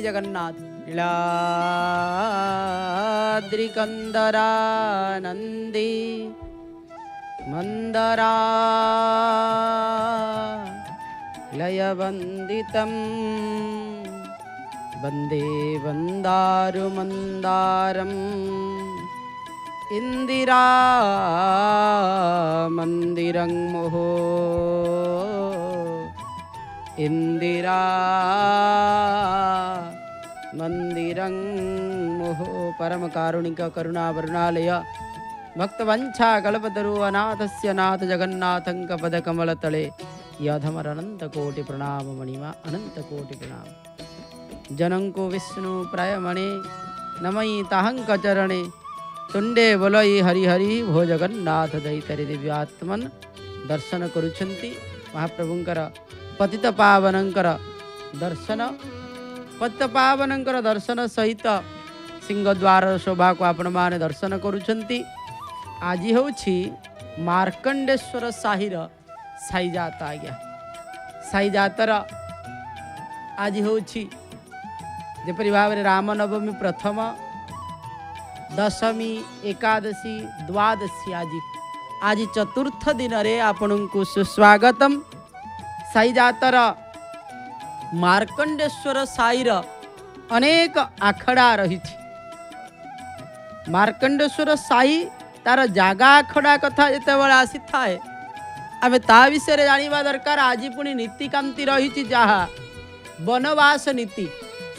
जगन्नाथ लीलाद्रिकन्दरानन्दी मन्दरा लयवन्दितं वन्दे वन्दारुमन्दारम् इंदिरा मंदिरं मोहो इंदिरा मंदिरं मोहो परम कारुणिक करुणा वरुणालय भक्तवंशा कल्पतरु अनाथस्य नाथ जगन्नाथं पदकमलतले याधमर अनंत कोटि प्रणाम मणिमा अनंत कोटि प्रणाम जनंको विष्णु प्रायमणे नमयि ताहंक चरणे तुंडे बोलई हरि हरि भो जगन्नाथ दैतरी दिव्यात्मन दर्शन करुछंती महाप्रभुंकर पतित पावनंकर दर्शन पतित पावनंकर दर्शन सहित सिंहद्वार शोभा को आपण माने दर्शन करुछंती। आज होछि मार्कंडेश्वर साहिर साईजात आज्ञा साईजातर आज होछि जेपरि भाव रामनवमी प्रथम दशमी एकादशी द्वादशी आज चतुर्थ दिन रे आपनकु सुस्वागतम। साईजातर मार्कंडेश्वर साईर अनेक आखड़ा रही। मार्कंडेश्वर साई तार जागा आखड़ा कथा जितेबाला आसी थाए आम ता विषय जानिबा दरकार। आज पुणी नीतिकांति रही जहा वनवास नीति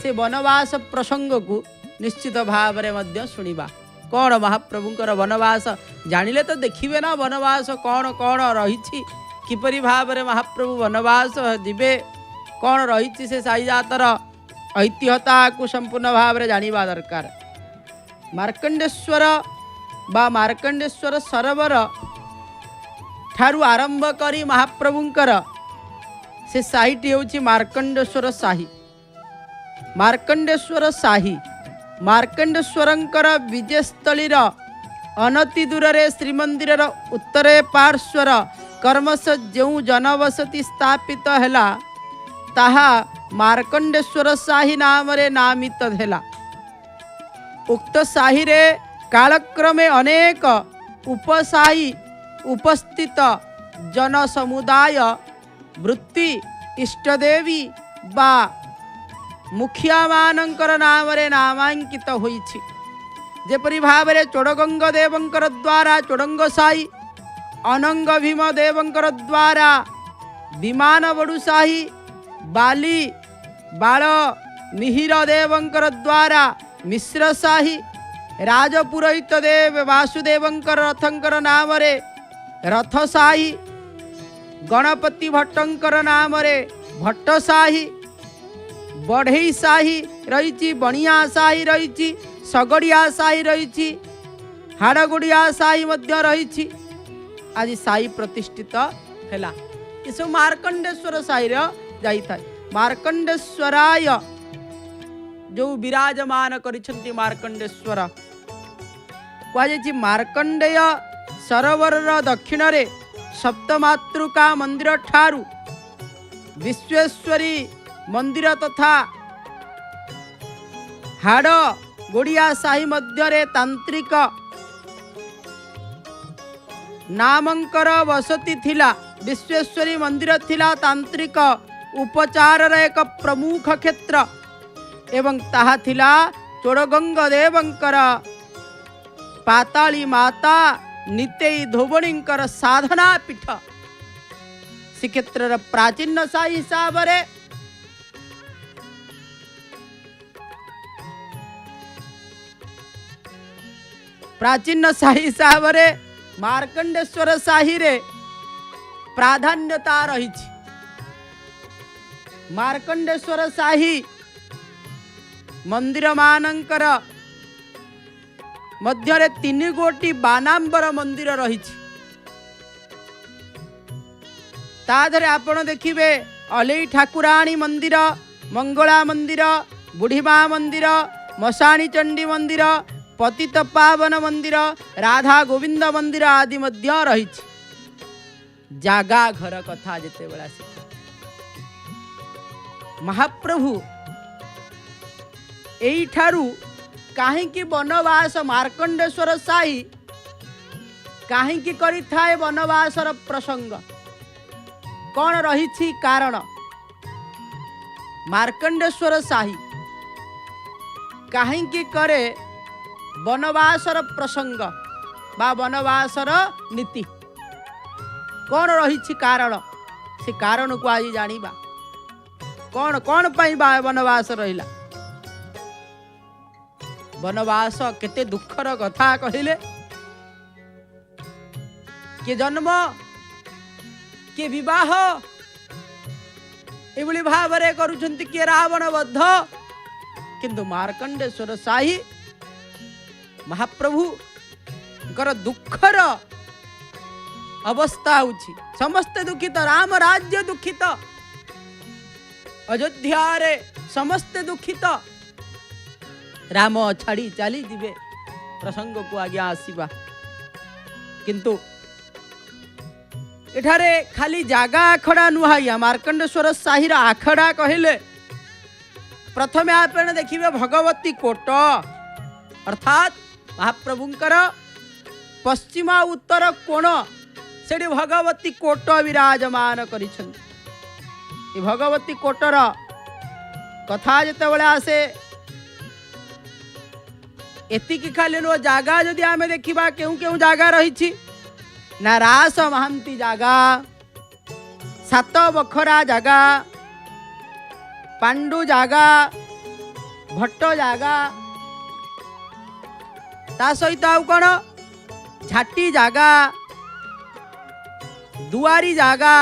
से वनवास प्रसंग को निश्चित भाव में शुणा कौन महाप्रभुंकर वनवास जानिले तो देखिए ना वनवास कौन कौन रही किपरि भाव में महाप्रभु वनवास जीवे कौन रही से साईजातर ऐतिह्यता को संपूर्ण भाव में जानिबा दरकार। मार्कंडेश्वर बा मार्कंडेश्वर सरोवर ठारू आरंभ करी महाप्रभुंकर से साहिटी होची मार्कंडेश्वर साही। मार्कंडेश्वर साही मार्कंडेश्वरंकर विजयस्थलीर अनति दूर श्रीमंदिर उत्तरे पार्श्वर कर्मश जो जनवसति स्थापित हैला ताहा मार्कंडेश्वर साही नाम रे नामित हैला। उक्त साही रे कालक्रमे अनेक उपसाही उपस्थित जन समुदाय वृत्ति इष्टदेवी बा मुखिया मानंकर नाम रे नामांकित होईछि। जेपरि भाव रे चोड़गंग देवंकर द्वारा चोड़ंग साई अनंग भीम देवंकर द्वारा विमान बड़ू साही बाली बाल मिहिर देवंकर द्वारा मिश्र साही राजपुरोहित देव वासुदेवंकर रथंकर नाम रे रथ साही गणपति भट्टंकर नाम रे भट्ट साही बढ़ई साही रही बणिया साही रही सगड़िया साही रही हाड़गुड़िया साही मध्य रही आज साई प्रतिष्ठित हैला। ये सब मार्कंडेश्वर साही जाई था। मार्कंडेश्वराय जो विराजमान करिछंती मार्कंडेश्वर कहुछि मार्कंडेय सरोवर दक्षिण रे सप्तमातृका मंदिर ठारू विश्वेश्वरी मंदिर तथा हाड़ गोड़िया साही मध्य तांत्रिक नामंकर बसती थिला। विश्वेश्वरी मंदिर थिला तांत्रिक उपचार एक प्रमुख क्षेत्र एवं ताहा थिला चोड़गंग देवंकर पाताली माता नितेई धोबणींकर साधना पीठ। श्रीक्षेत्र प्राचीन साई हिसाब रे प्राचीन साही हिसाब रे मार्कंडेश्वर साही रे प्राधान्यता रही। मार्कंडेश्वर साही मंदिर मानंकर मध्य 3 गोटी बानांबर मंदिर रही। ताधरे आपण देखिबे अलई ठाकुराणी मंदिर मंगला मंदिर बुढ़ीमा मंदिर मशाणी चंडी मंदिर पतित पावन मंदिर राधा गोविंद मंदिर आदि मध्य रही। जागा घर कथा जेते बेला महाप्रभु एइठारु काहींकि वनवास मार्कंडेश्वर साई काहींकि करि थाए वनवासर प्रसंग कौन रही कारण मार्कंडेश्वर साई काहींकि करे वनवासर प्रसंग बा वनवासर नीति कौन रही कारण से कारण को आज जानिबा कौन कौन पाई बा वनवास रहिला। वनवास केते दुखर कथा कहिले के जन्म के विवाह एभली भावरे करूछंती के रावण बद्ध किंतु मार्कंडेश्वर साई महाप्रभु कर दुखर अवस्था होछि समस्त दुखित राम राज्य दुखित अयोध्या रे समस्त दुखित राम छाड़ी चली दिवे प्रसंग को आगे आसीबा किंतु एठारे खाली जागा आखड़ा नुहाइया मार्कंडेश्वर साहिर आखड़ा कहले प्रथमे आपण देखिबे भगवती कोट अर्थात महाप्रभुंकर पश्चिमा उत्तर कोण सेठी भगवती कोट विराजमान करिछन्ति। भगवती कोटर कथा जेतेबेले आसे एतिकी खाली नो जागा जदि आमे देखिबा केउ केउ जागा रहिछि ना रास महांती जागा सात बखरा जागा पांडु जागा भट्ट जागा ता सहित आउ कोन झाटी जागा दुआरी जागा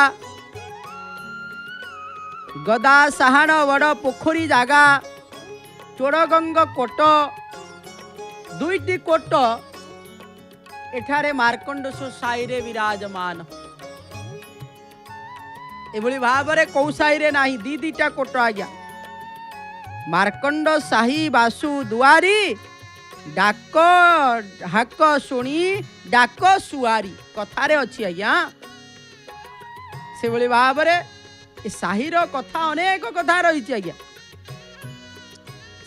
गदा साहाण बड़ पोखरी जागा चोड़गंग कोट दुईटी कोट एठारे मार्कंडेश्वर साई रे विराजमान एभली भावरे कौ साई रे नाही दी दीटा कोट आज्ञा मार्कंड साही बासु दुआरी डाक हाक शुणी डाक सुआरी कथारे अच्छी आज्ञा से भली भावरे साहिर कथा अनेक कथा रही आज्ञा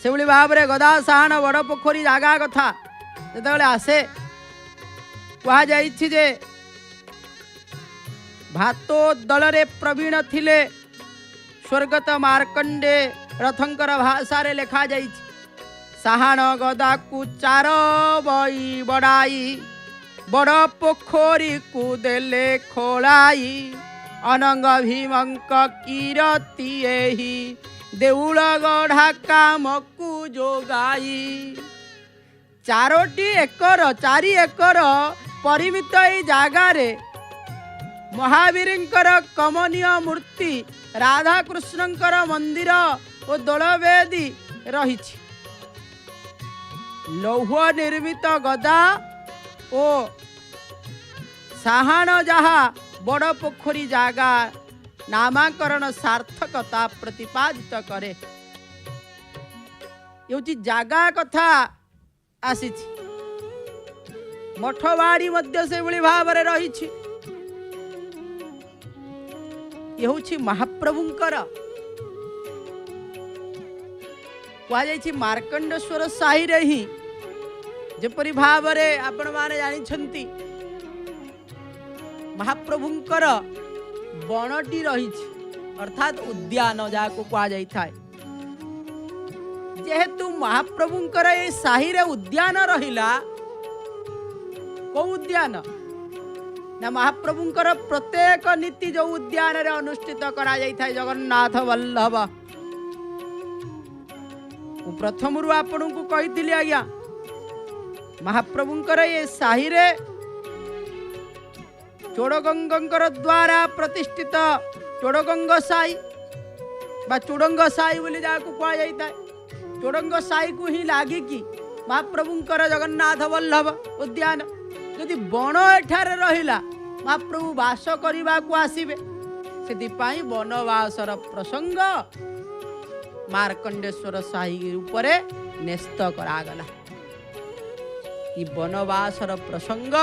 से भली भावरे गदा साहाण बड़ पोखरी जागा कथा जेतेबेले आसे कहा जाइछि जे भातोद्दल रे प्रवीण थिले स्वर्गत मार्कंडे रथंकर भाषा रे लिखा जाइछि साहाण गदा को चार बई बड़ाई बड़ पोखरी को देले खोलाई अनंग भीमंक कीरती एही देउल गढ़ा काम को जोगाई चारोटी एकर चारि एकर परिमित ए जागारे महावीरंकर कमनीय मूर्ति राधा कृष्णंकर मंदिर और दोलवेदी रही लौह निर्मित गदा ओ साहाण जहा बड़ पोखरी जागा नामाकरण सार्थकता प्रतिपादित करे ये जागा कथा आसी मठवाड़ी मध्य से भली भावरे रही ये महाप्रभुंकर कहुई मार्कंडेश्वर साही रे ही जेपरी भावरे आपण माने जानिछंती महाप्रभुंकर बणटी रही अर्थात उद्यान जाको कहा जाई थाए जेहेतु महाप्रभुंकर ए साही रे उद्यान रहिला को उद्यान ना महाप्रभुंकर प्रत्येक नीति जो उद्यान रे अनुष्ठित करा जाई थाए जगन्नाथ वल्लभ प्रथम रु आपण को कहिथिली आज्ञा महाप्रभुंकर ए साही रे चोड़गंगर द्वारा प्रतिष्ठित चोड़गंग साई बा चुड़ंग साई बोली जाको कहा जाई थाए चोड़ंग साई को ही लागी कि महाप्रभुंकर जगन्नाथ वल्लभ उद्यान यदि बण एठारे रहिला महाप्रभु वास करने को आसीबे से वनवासर प्रसंग मार्कंडेश्वर साही उपरे न्यस्त करागला। ये वनवासर प्रसंग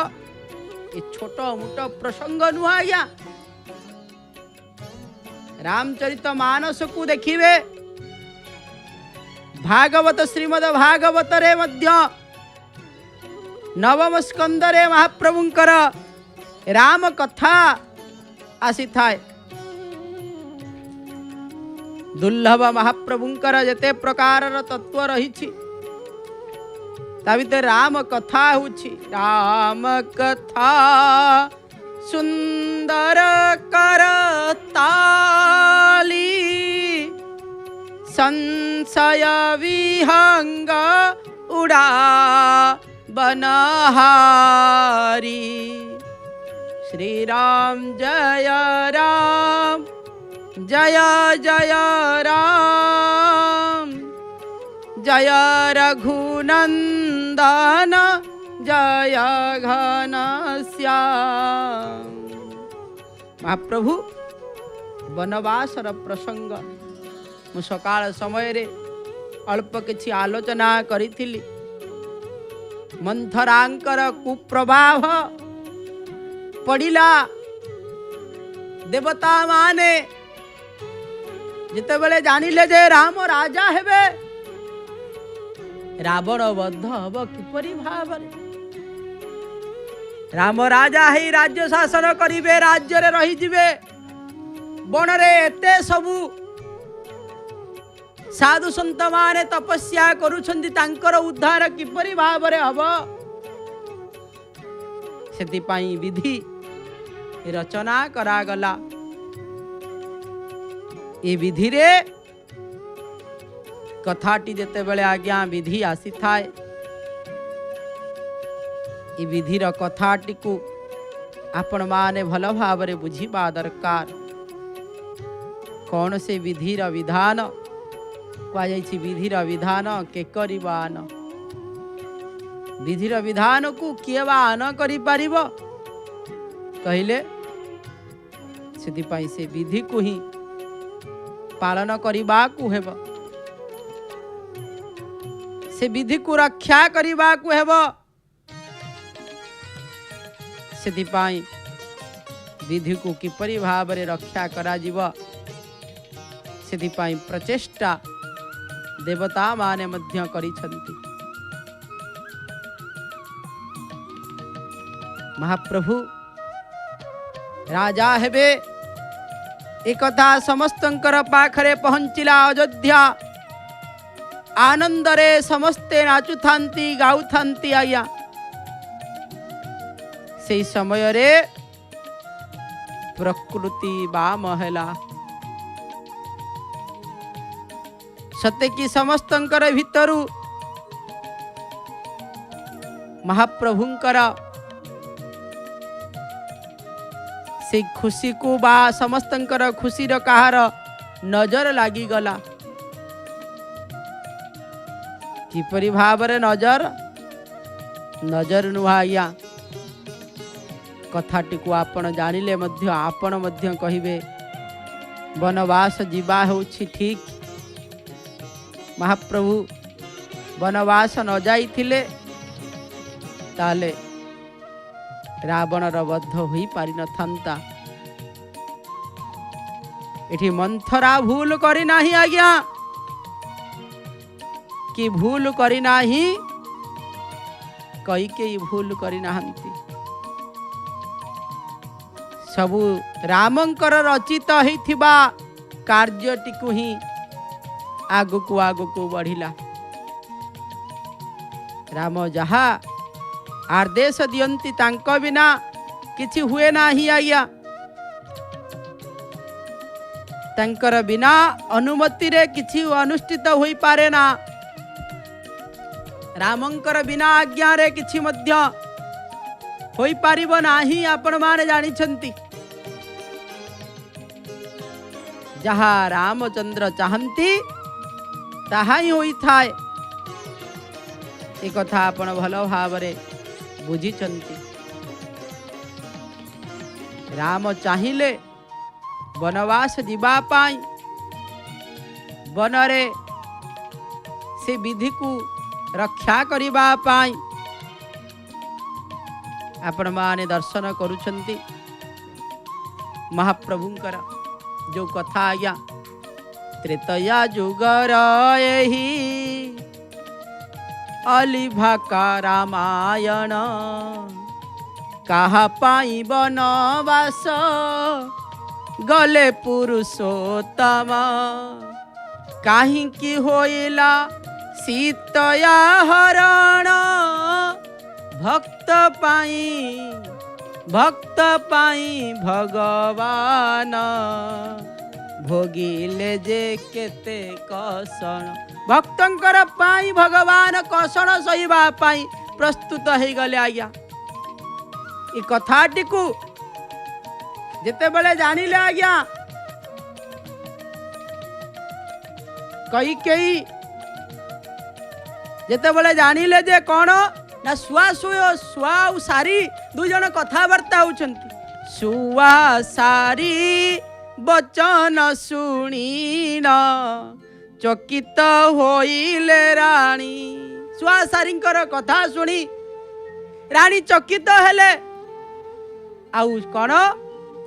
ये छोट मोट प्रसंग नुआ रामचरित मानस को देखिए भागवत श्रीमद भागवत रे मध्य नवम स्कंदरे महाप्रभुंकर राम कथा आसी थाए। दुर्लभ महाप्रभुंकर जेते प्रकार तत्व रही ता भीतर राम कथा होछि। राम कथा सुंदर करताली संशय विहंग उड़ा बनहारी। श्री राम जय राम जय जय राम जय रघुनंदन जय घन श्याम। महाप्रभु वनवासर प्रसंग मु सकाळ समय रे अल्प किछि आलोचना करिथिली। मंथरांकर कुप्रभाव पड़िला। देवता माने जितेबेले जानिले जे राम राजा हेबे, रावण बद्ध हब किपरि भावरे। राम राजा हे राज्य शासन करिवे, राज्य रे रही जिवे। बन रे एते सबु साधु संत माने तपस्या करूछंती, तांकर उद्धार किपरि भावरे हब। सेति पई विधि रचना करा गला। ए विधि रे कथाटी जेते बेले आज्ञा विधि आसी थाए, ए विधिर कथाटी को आपण माने भल भावरे बुझिबा दरकार। कौन से विधिर विधान कहुछि। विधिर विधान के करिबान। विधिर विधान को किए बा न करि पारिबो कहिले। सेति पई से विधि को ही पालन करिबा को हेबो, से विधि को रक्षा करिबा को हेबो। सेति पई विधि को किपरि भावरे रक्षा करा जीव, सेति पई प्रचेष्टा देवता माने मध्य करिछंती। महाप्रभु राजा हेबे एकथा समस्तंकर पाखरे पहुंचिला। अयोध्या आनंदरे समस्ते नाचुथांती गाउथांती। आया से समय रे प्रकृति बाम हेला। सत्य की समस्तंकर भितरु महाप्रभुंकर से खुशी को बा समस्तंकर खुशी र कहार नजर लागी गला। किपरि भावरे नजर नजर नुहाइया। कथाटी को आपण जानिले मध्य आपण मध्य कहिबे वनवास जीवा होछि ठीक। महाप्रभु वनवास न जाइथिले ताले रावण बद्ध होई पारि न थांता। एठी मंथरा भूल करी नाही आज्ञा कि भूल करी नाही कई के भूल करी नाहंती। सबु रामंकर रचित होइथिबा कार्यटिकु ही आगुकु आगुकु बढ़िला। राम जहा आदेश दियंती तांको बिना किछि हुए नाही। आज्ञा तांकर बिना अनुमति रे किछि अनुष्ठित होई पारे ना। रामंकर बिना आज्ञा रे किछि मध्य होई पारिबो नाही। आपण माने जानिछंती जहा रामचंद्र चाहंती ताहा ही होई थाए। ए कथा आपण भल भावरे बुझिछंती। राम चाहिले वनवास जीवा पाई, वनरे से विधि को रक्षा करिबा पाई आपण माने दर्शन करूछंती। महाप्रभुंकर जो कथा आज्ञा त्रेतया जुगर एही अलिभाका रामायण काहा पाई बनवास गले पुरुषोत्तम काहिंकी होइला सीतया हरण भक्त पाई भगवान भोगिले जे केते कषण भक्तंकर पाई भगवान कषण सहिबा पाई प्रस्तुत हो गले। आज्ञा ए कथाटी को जेते बेले जानिले आज्ञा कई जेते बेले जानिले जे कौन ना सुआ सारी दु जन कथबार्ता होउछंती सुआ सारी बचन शुणीन चकित होइले रानी सुआ सारींकर कथा शुणी रानी चकित हेले। आउ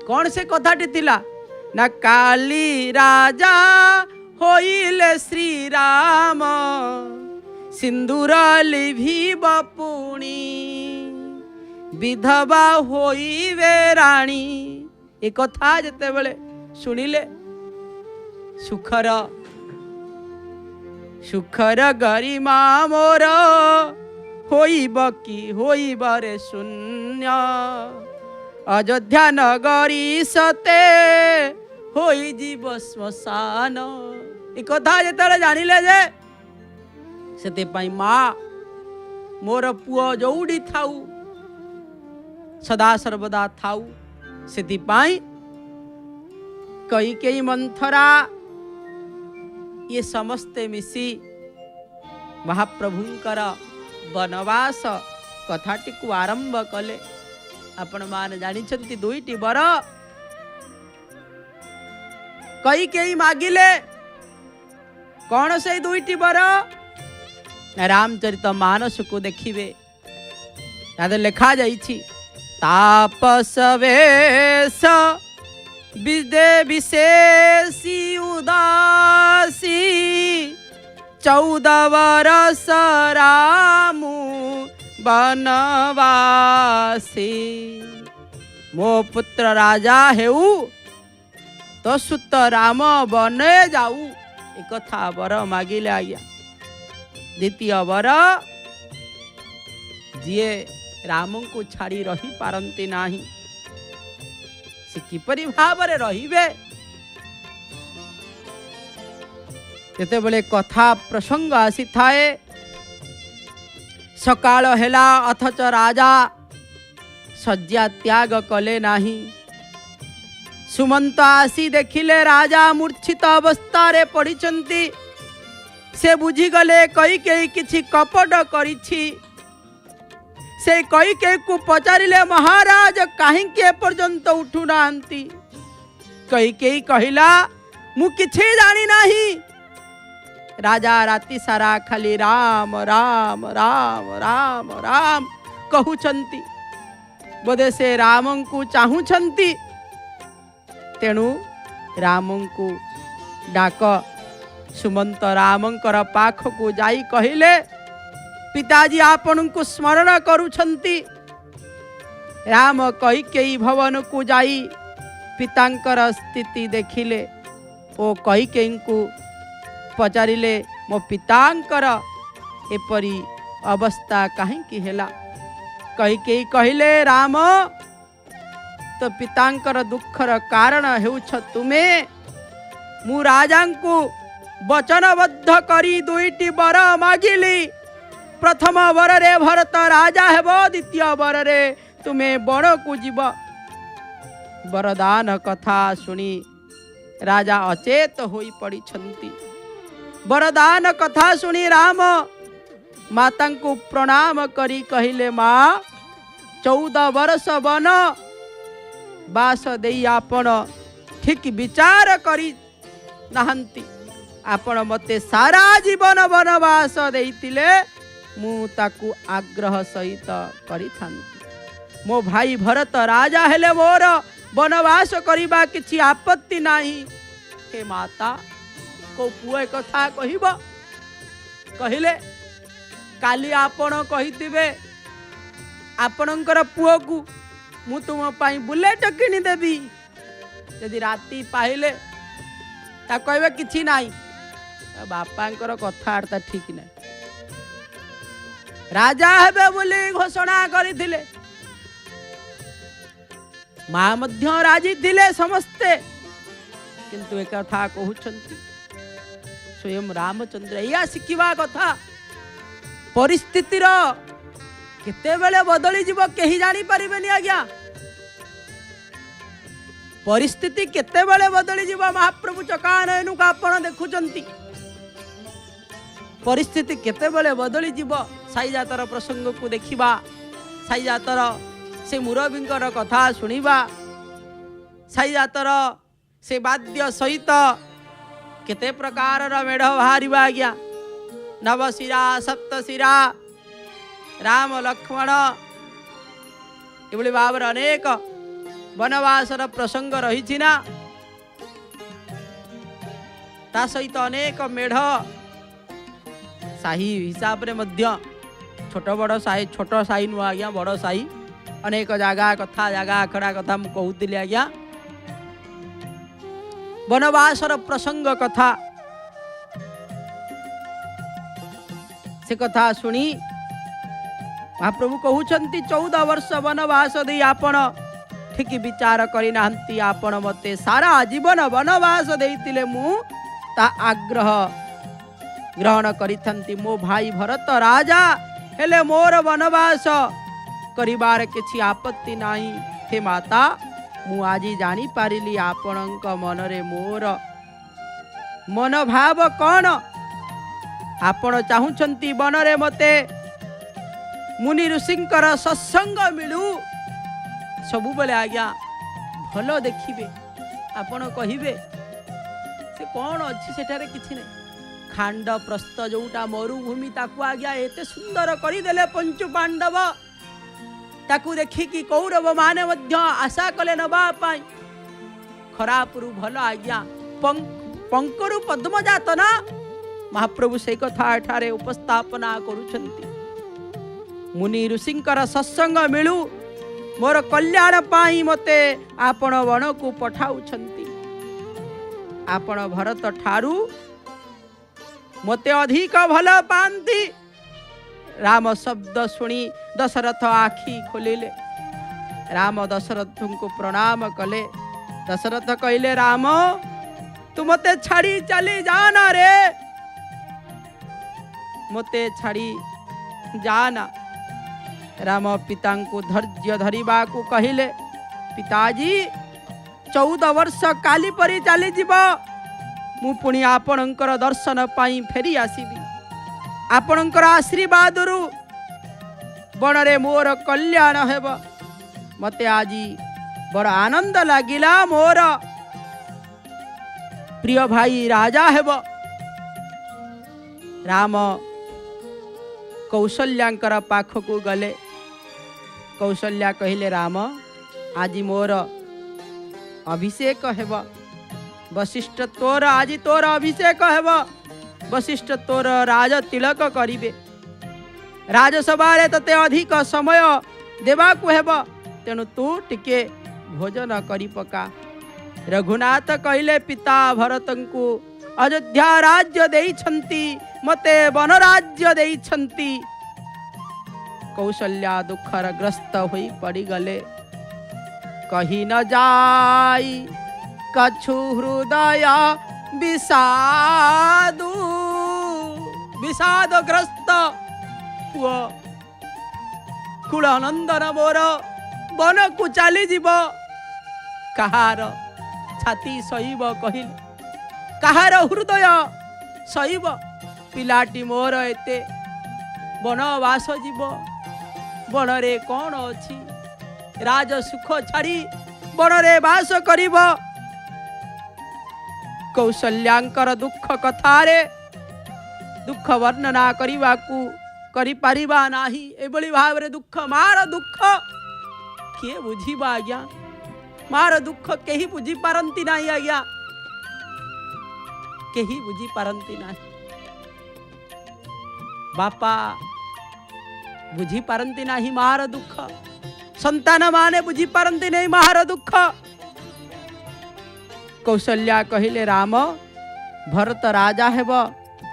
कौन से कथाटी थिला ना काली राजा होइले श्री राम सिंदूर लिभिब पुणी विधवा होइवे रानी। ए कथा जेते बेले सुनिले सुखर गरिमा मोर होइब कि होइब रे शून्य अयोध्या नगरी सते होई जीव श्मशान। ए कथा जेते जानिले जे सेते पाई माँ मोर पुओ जोड़ी थाऊ सदा सर्वदा थाऊ सेति पाई कई मंथरा ये समस्ते मिसी महाप्रभुंकर वनवास कथाटी को आरंभ कले। आपण मान जानिछंती दुईटी बर कई मागिले कौन से दुईटी बर रामचरित मानस को देखिए तादे लिखा जाइछि तापस वेश विशेषी उदासी 14 वर्ष रामु बनवासी मो पुत्र राजा हेउ तो सुत राम बने जाऊ। एक कथा बर मागिले आज्ञा। द्वितीय वर जिए राम को छाड़ी रही पारंती नाही से किपरि भावरे रहिबे। जेते बेले कथा प्रसंग आसी थाए सकाळ हेला अथच राजा शଯ୍ୟା त्याग कले नाही। सुमंत आसी देखिले राजा मूर्छित अवस्था रे पड़िचंती से बुझी गले कई किछि कपट करिछि। से कई को पचारिले महाराज कहीं पर्यंत उठू नांती। कई कहिला मु किछि जानी नाही। राजा राति सारा खाली राम राम राम राम राम कहउछंती बोधे से राम को चाहूछंती। तेणु राम को डाक सुमंत रामंकर पाख को जाई कहिले पिताजी आपन को स्मरण करुछंती। राम कई भवन को जाई पितांकर स्थिति देखिले ओ कई को पचारिले मो पितांकर एपरी अवस्था कहीं हेला। कई कहिले राम तो पितांकर दुखर कारण हेउछ तुमे। मु राजा को वचनबद्ध करी दुईटी वर मागिली। प्रथम वर रे भरत राजा हेब द्वितीय वर रे तुमे बड़ को जीव। वरदान कथा सुनी राजा अचेत होई पड़ी छंती। वरदान कथा सुनी राम माता को प्रणाम करी कहिले माँ 14 वर्ष वन बास देई आपण ठीक विचार करी नाहंती। आपण मते सारा जीवन वनवास देइतिले मु ताकू आग्रह सहित करी थांती। मो भाई भरत राजा हेले मोर वनवास करिबा किछि आपत्ति नाही। हे माता को पुए कथा कहिबो कहिले काली आपण कहिथिबे आपणकर पुओ को मु तुम पाई बुलेट किनी देबी यदि राती पाइले ता कहबे किछि नाही बापांकर कथार्था ठीक नाही राजा हेबे बोली घोषणा करथिले माँ मध्य राजी थिले समस्ते किंतु एक कथा कहउछंती स्वयं रामचंद्र या शिखिबा कथा परिस्थितिर केते बेले बदली जीव केही जानी परिबेनी आज्ञा परिस्थिति केते बेले बदली जीव महाप्रभु चकानयनु का आपण देखुचंती परिस्थिति केते बेले बदली जीव साई जातर प्रसंग को देखिबा साई जातर से मुरबींकर कथा शुणिबा साई जातर से वाद्य सहित केते प्रकार मेढ़ बाहरिबा आज्ञा नवशिरा सप्तशिरा राम लक्ष्मण एभली भाव अनेक वनवासर प्रसंग रही ना ता सहित अनेक मेढ़ साही हिसाब रे मध्य छोट बड़ साही छोट साही नुह आज्ञा बड़ साही अनेक जगह कथा जगह आखड़ा कथा मु कहूली आज्ञा वनवासर प्रसंग कथा से कथा सुनी महाप्रभु कहउछंती 14 वर्ष वनवास दे आपण ठीक विचार करी नांती आपण मते सारा जीवन वनवास देइतिले मु ता आग्रह ग्रहण करिथंती मो भाई भरत राजा हेले मोर वनवास करिबार किछि आपत्ति नाही हे माता मु आजी जानी पारिली आपणक मनरे मोर मन भाव कौन आपण चाहुचंती बनरे मते मुनि ऋषिंकर सत्संग मिलू सबु बेले आज्ञा भलो देखिबे आपण कहिबे से कौन अछि सेठारे किछि नै खांड प्रस्थ जोटा मरुभूमि ताकू आज्ञा एते सुंदर करि देले पंचु पांडव ताकू देखि कि कौरव माने मध्य आशा कले नबा पाई खरापुरु भलो आज्ञा पंकरु पद्मजात ना महाप्रभु से कथा एठारे उपस्थापना करुछंती मुनि ऋषिंकर सत्संग मिलू मोर कल्याण पाई मते आपण वन को पठाउछंती आपण भरत ठारू मते अधिक भल पांती राम शब्द सुनी दशरथ आखि खोलिले राम दशरथ को प्रणाम कले दशरथ कहले राम तू मते छाड़ी चली जाना रे मते छाड़ी जाना राम पिता को धैर्य धरिबा को कहिले पिताजी 14 वर्ष काली परी चली जीव मु पुणी आपणकर दर्शन पाई फेरी आसीबी आपणकर आशीर्वाद रु बणरे मोर कल्याण हेब मते आजी बड़ आनंद लागिला मोर प्रिय भाई राजा हेब राम कौशल्याकर पाख को गले कौशल्या कहले राम आज मोर अभिषेक हेब वशिष्ठ तोर आज तोर अभिषेक हेब वशिष्ठ तोर राज तिलक करिवे राजसभा तते अधिक समय देवा को हेब तेणु तू टिके भोजन करी पका रघुनाथ कहले पिता भरतंकु अयोध्या राज्य देइछंती मते वन राज्य देइछंती कौशल्या दुखर ग्रस्त होई पड़ी गले कही न जाई कछु हृदय विषादु विषाद ग्रस्त पुओ कुलनंदन मोर वन को चली जीव कहार छाती सहीब कहिल कहार हृदय सहीब पिलाटी मोर एते वनवास जीव बनरे कौन अछि राज सुख छाड़ी बनरे वास करिब कौशल्यांकर दुख कथारे दुख वर्णना करिबा को करि पारिबा नाही एबली भावरे दुख मार दुख किए बुझिबा आज्ञा मार दुख केही बुझी पारंती नाही आज्ञा केही बुझी पारंती नाही बापा बुझी पारंती नाही मार दुख, संतान माने बुझी पारंती नहीं मार दुख। कौशल्या कहिले राम भरत राजा हेब,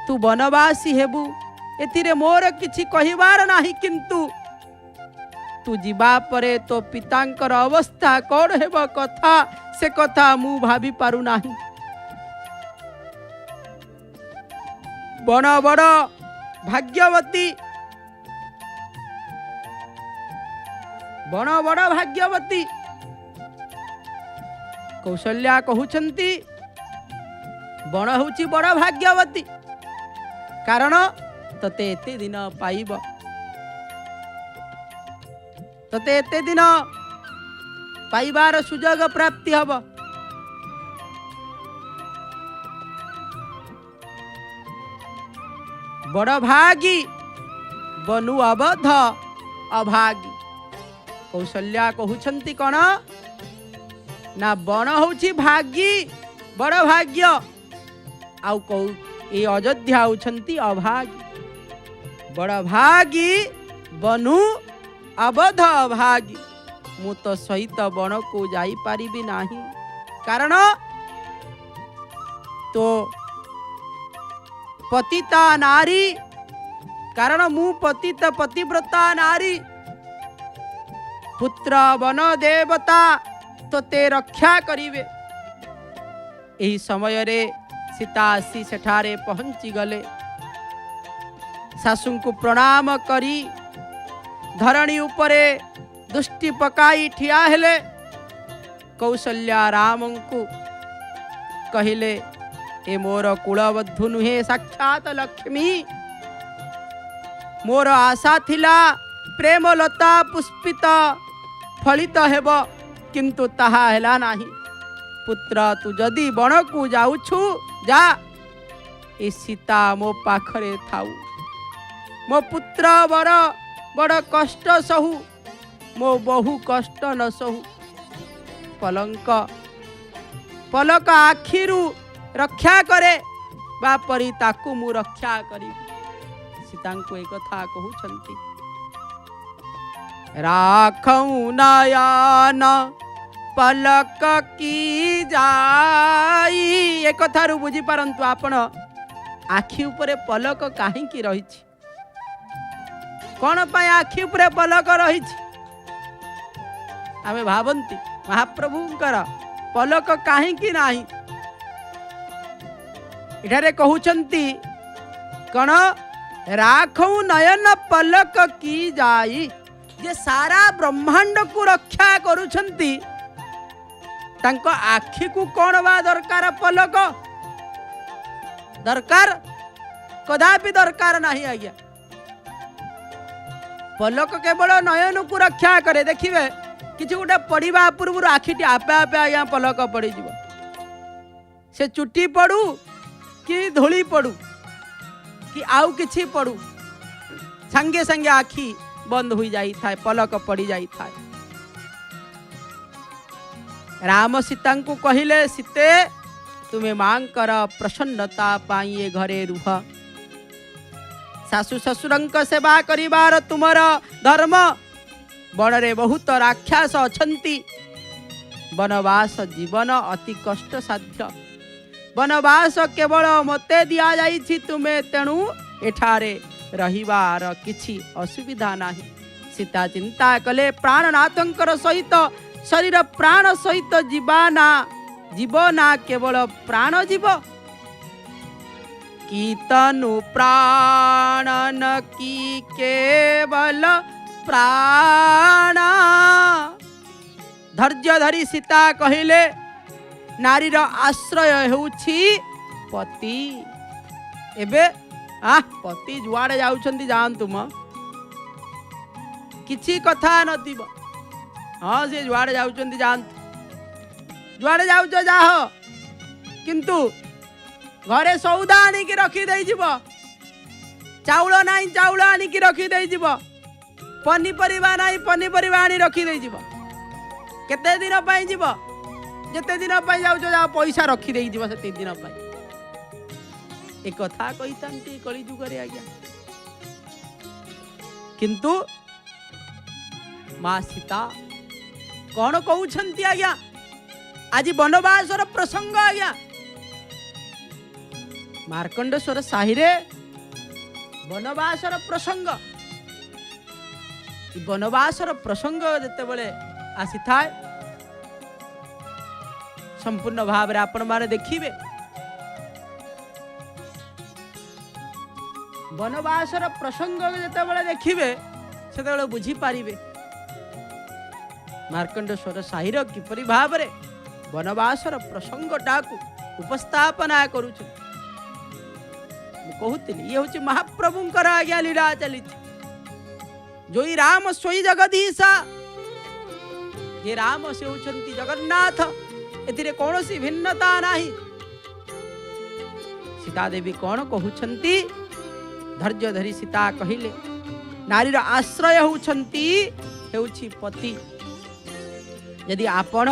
तू बनवासी हेबु, एथिरे मोर किछि कहिबार नाही, किंतु तू जीवा परे तो पितांकर अवस्था कौन हेब कथा से कथा मु भाभी पारु नाही। बड़ बड़ भाग्यवती, बड़ बड़ भाग्यवती। कौशल्या कहउछंती बण होउची बड़ भाग्यवती, कारण तते एते दिन पाइब, तते एते दिन पाइबार सुजोग प्राप्ति हब। बड़ भागी बनु अबध अभागी। कौशल्या कहउछंती कौन ना बण होउची भागी बड़ भाग्य, आउ कौ ए अयोध्या होउछंती अभागी। बड़ भागी बनु अबध अभागी। मु तो सहित बण को जाई पारिबी नाही, कारण तो पतिता नारी, कारण मु पतित पतिव्रता नारी। पुत्र वन देवता तो ते रक्षा करिवे। एही समय रे सीता आसी सेठारे पहुंची गले। सासू को प्रणाम करी धरणी उपरे दृष्टि पकाई ठिया हेले। कौशल्या राम को कहिले ए मोर कुलवधु नुहे साक्षात लक्ष्मी। मोर आशा थिला प्रेम लता पुष्पित फलित हेब, किंतु ताहा हेला नाही। पुत्र तू जदि बण को जाउछु जा, ए सीता मो पाखरे थाउ। मो पुत्र बड़ बड़ कष्ट सहु, मो बहु कष्ट न सहु। पलंक पलक आखिरु रक्षा करे बापरी ताकू मु रक्षा करी। सीता को एक कथा कहउछंती, राखऊ नयन पलक की जाई। एक कथारु बुझी पारंतु आपण आखि उपरे पलक काहींकी रहिछि, कौन पाए आखि उपरे पलक रहिछि। आमे भावंती महाप्रभुंकर पलक काहींकी नाही। इठारे कहउछंती कौन राखऊ नयन पलक की जाई। जे सारा ब्रह्मांड को रक्षा करुछंती, तांको आखि को कौन बा दरकार पलक? दरकार कदापि दरकार नहीं आज्ञा। पलक केवल नयन को रक्षा करे। देखिए किसी गोटे पढ़ा पूर्व आखिटी आपे आपे आज्ञा पलक पड़ी जीव। से चुटी पड़ू कि धूली पड़ू कि आउ किछि पड़ू, संगे संगे आखि बंद हुई जाई थाए, पलक पड़ी जाई थाए। राम सीता को कहिले सीते तुम्हें मां कर प्रसन्नता पाई ये घरे रुह। सासु ससुरंक सेवा करिबार तुमर धर्म। बड़े बहुत राक्षस अछंती, वनवास जीवन अति कष्ट साध्य। वनवास केवल मते दिया जाइछि तुम्हें, तेणु एठारे रहिबार किछि असुविधा नाही। सीता चिंता कले प्राणनाथंकर सहित शरीर प्राण सहित जीवाना जीवना केवल प्राण जीव। कीतनु प्राण न की केवल प्राण। धैर्य धरी सीता कहिले नारीर आश्रय हेउछि पति। एबे पति जुआड़े जाउछंती जानतु म किछि कथा नथिब। हाँ से जुआड़े जाउछंती जानतु, जुआड़े जाउछ जाह, किंतु घरे सौदा आनी की रखी देई जीव। चाउल नाही चाउल आनी की रखी देई जीव। पनीपरिबा नाही पनीपरिबा आनी रखी देई जीव। केते दिन पई जीव, जेते दिन पई जाउछ जा पैसा रखी देई जीव सेते दिन पई। एक कथा कहितांती कली जुगरे आज्ञा। किंतु माँ सीता कौन कहउछंती आज्ञा आज वनवासर प्रसंग आज्ञा मार्कंडेश्वर साहिरे वनवासर प्रसंग वनवासर प्रसंग जेतेबेले आसी थाए संपूर्ण भाव रे आपण माने देखिबे वनवासर प्रसंग जेतेबेले देखिबे सेतेबेले बुझी पारिबे मार्कंडेश्वर साहिर किपरि भाव रे वनवासर प्रसंगटाकू उपस्थापना करूछ कहूली ये हूँ महाप्रभुंकर आज्ञा लीला चली जोई राम सोई जगदीशा ये राम से होचंती जगन्नाथ एथिरे कौनसी भिन्नता नाही सीता देवी कौन कहउछंती धैर्य धरी सीता कहिले नारीर आश्रय होउछंती हेउछि पति यदि आपण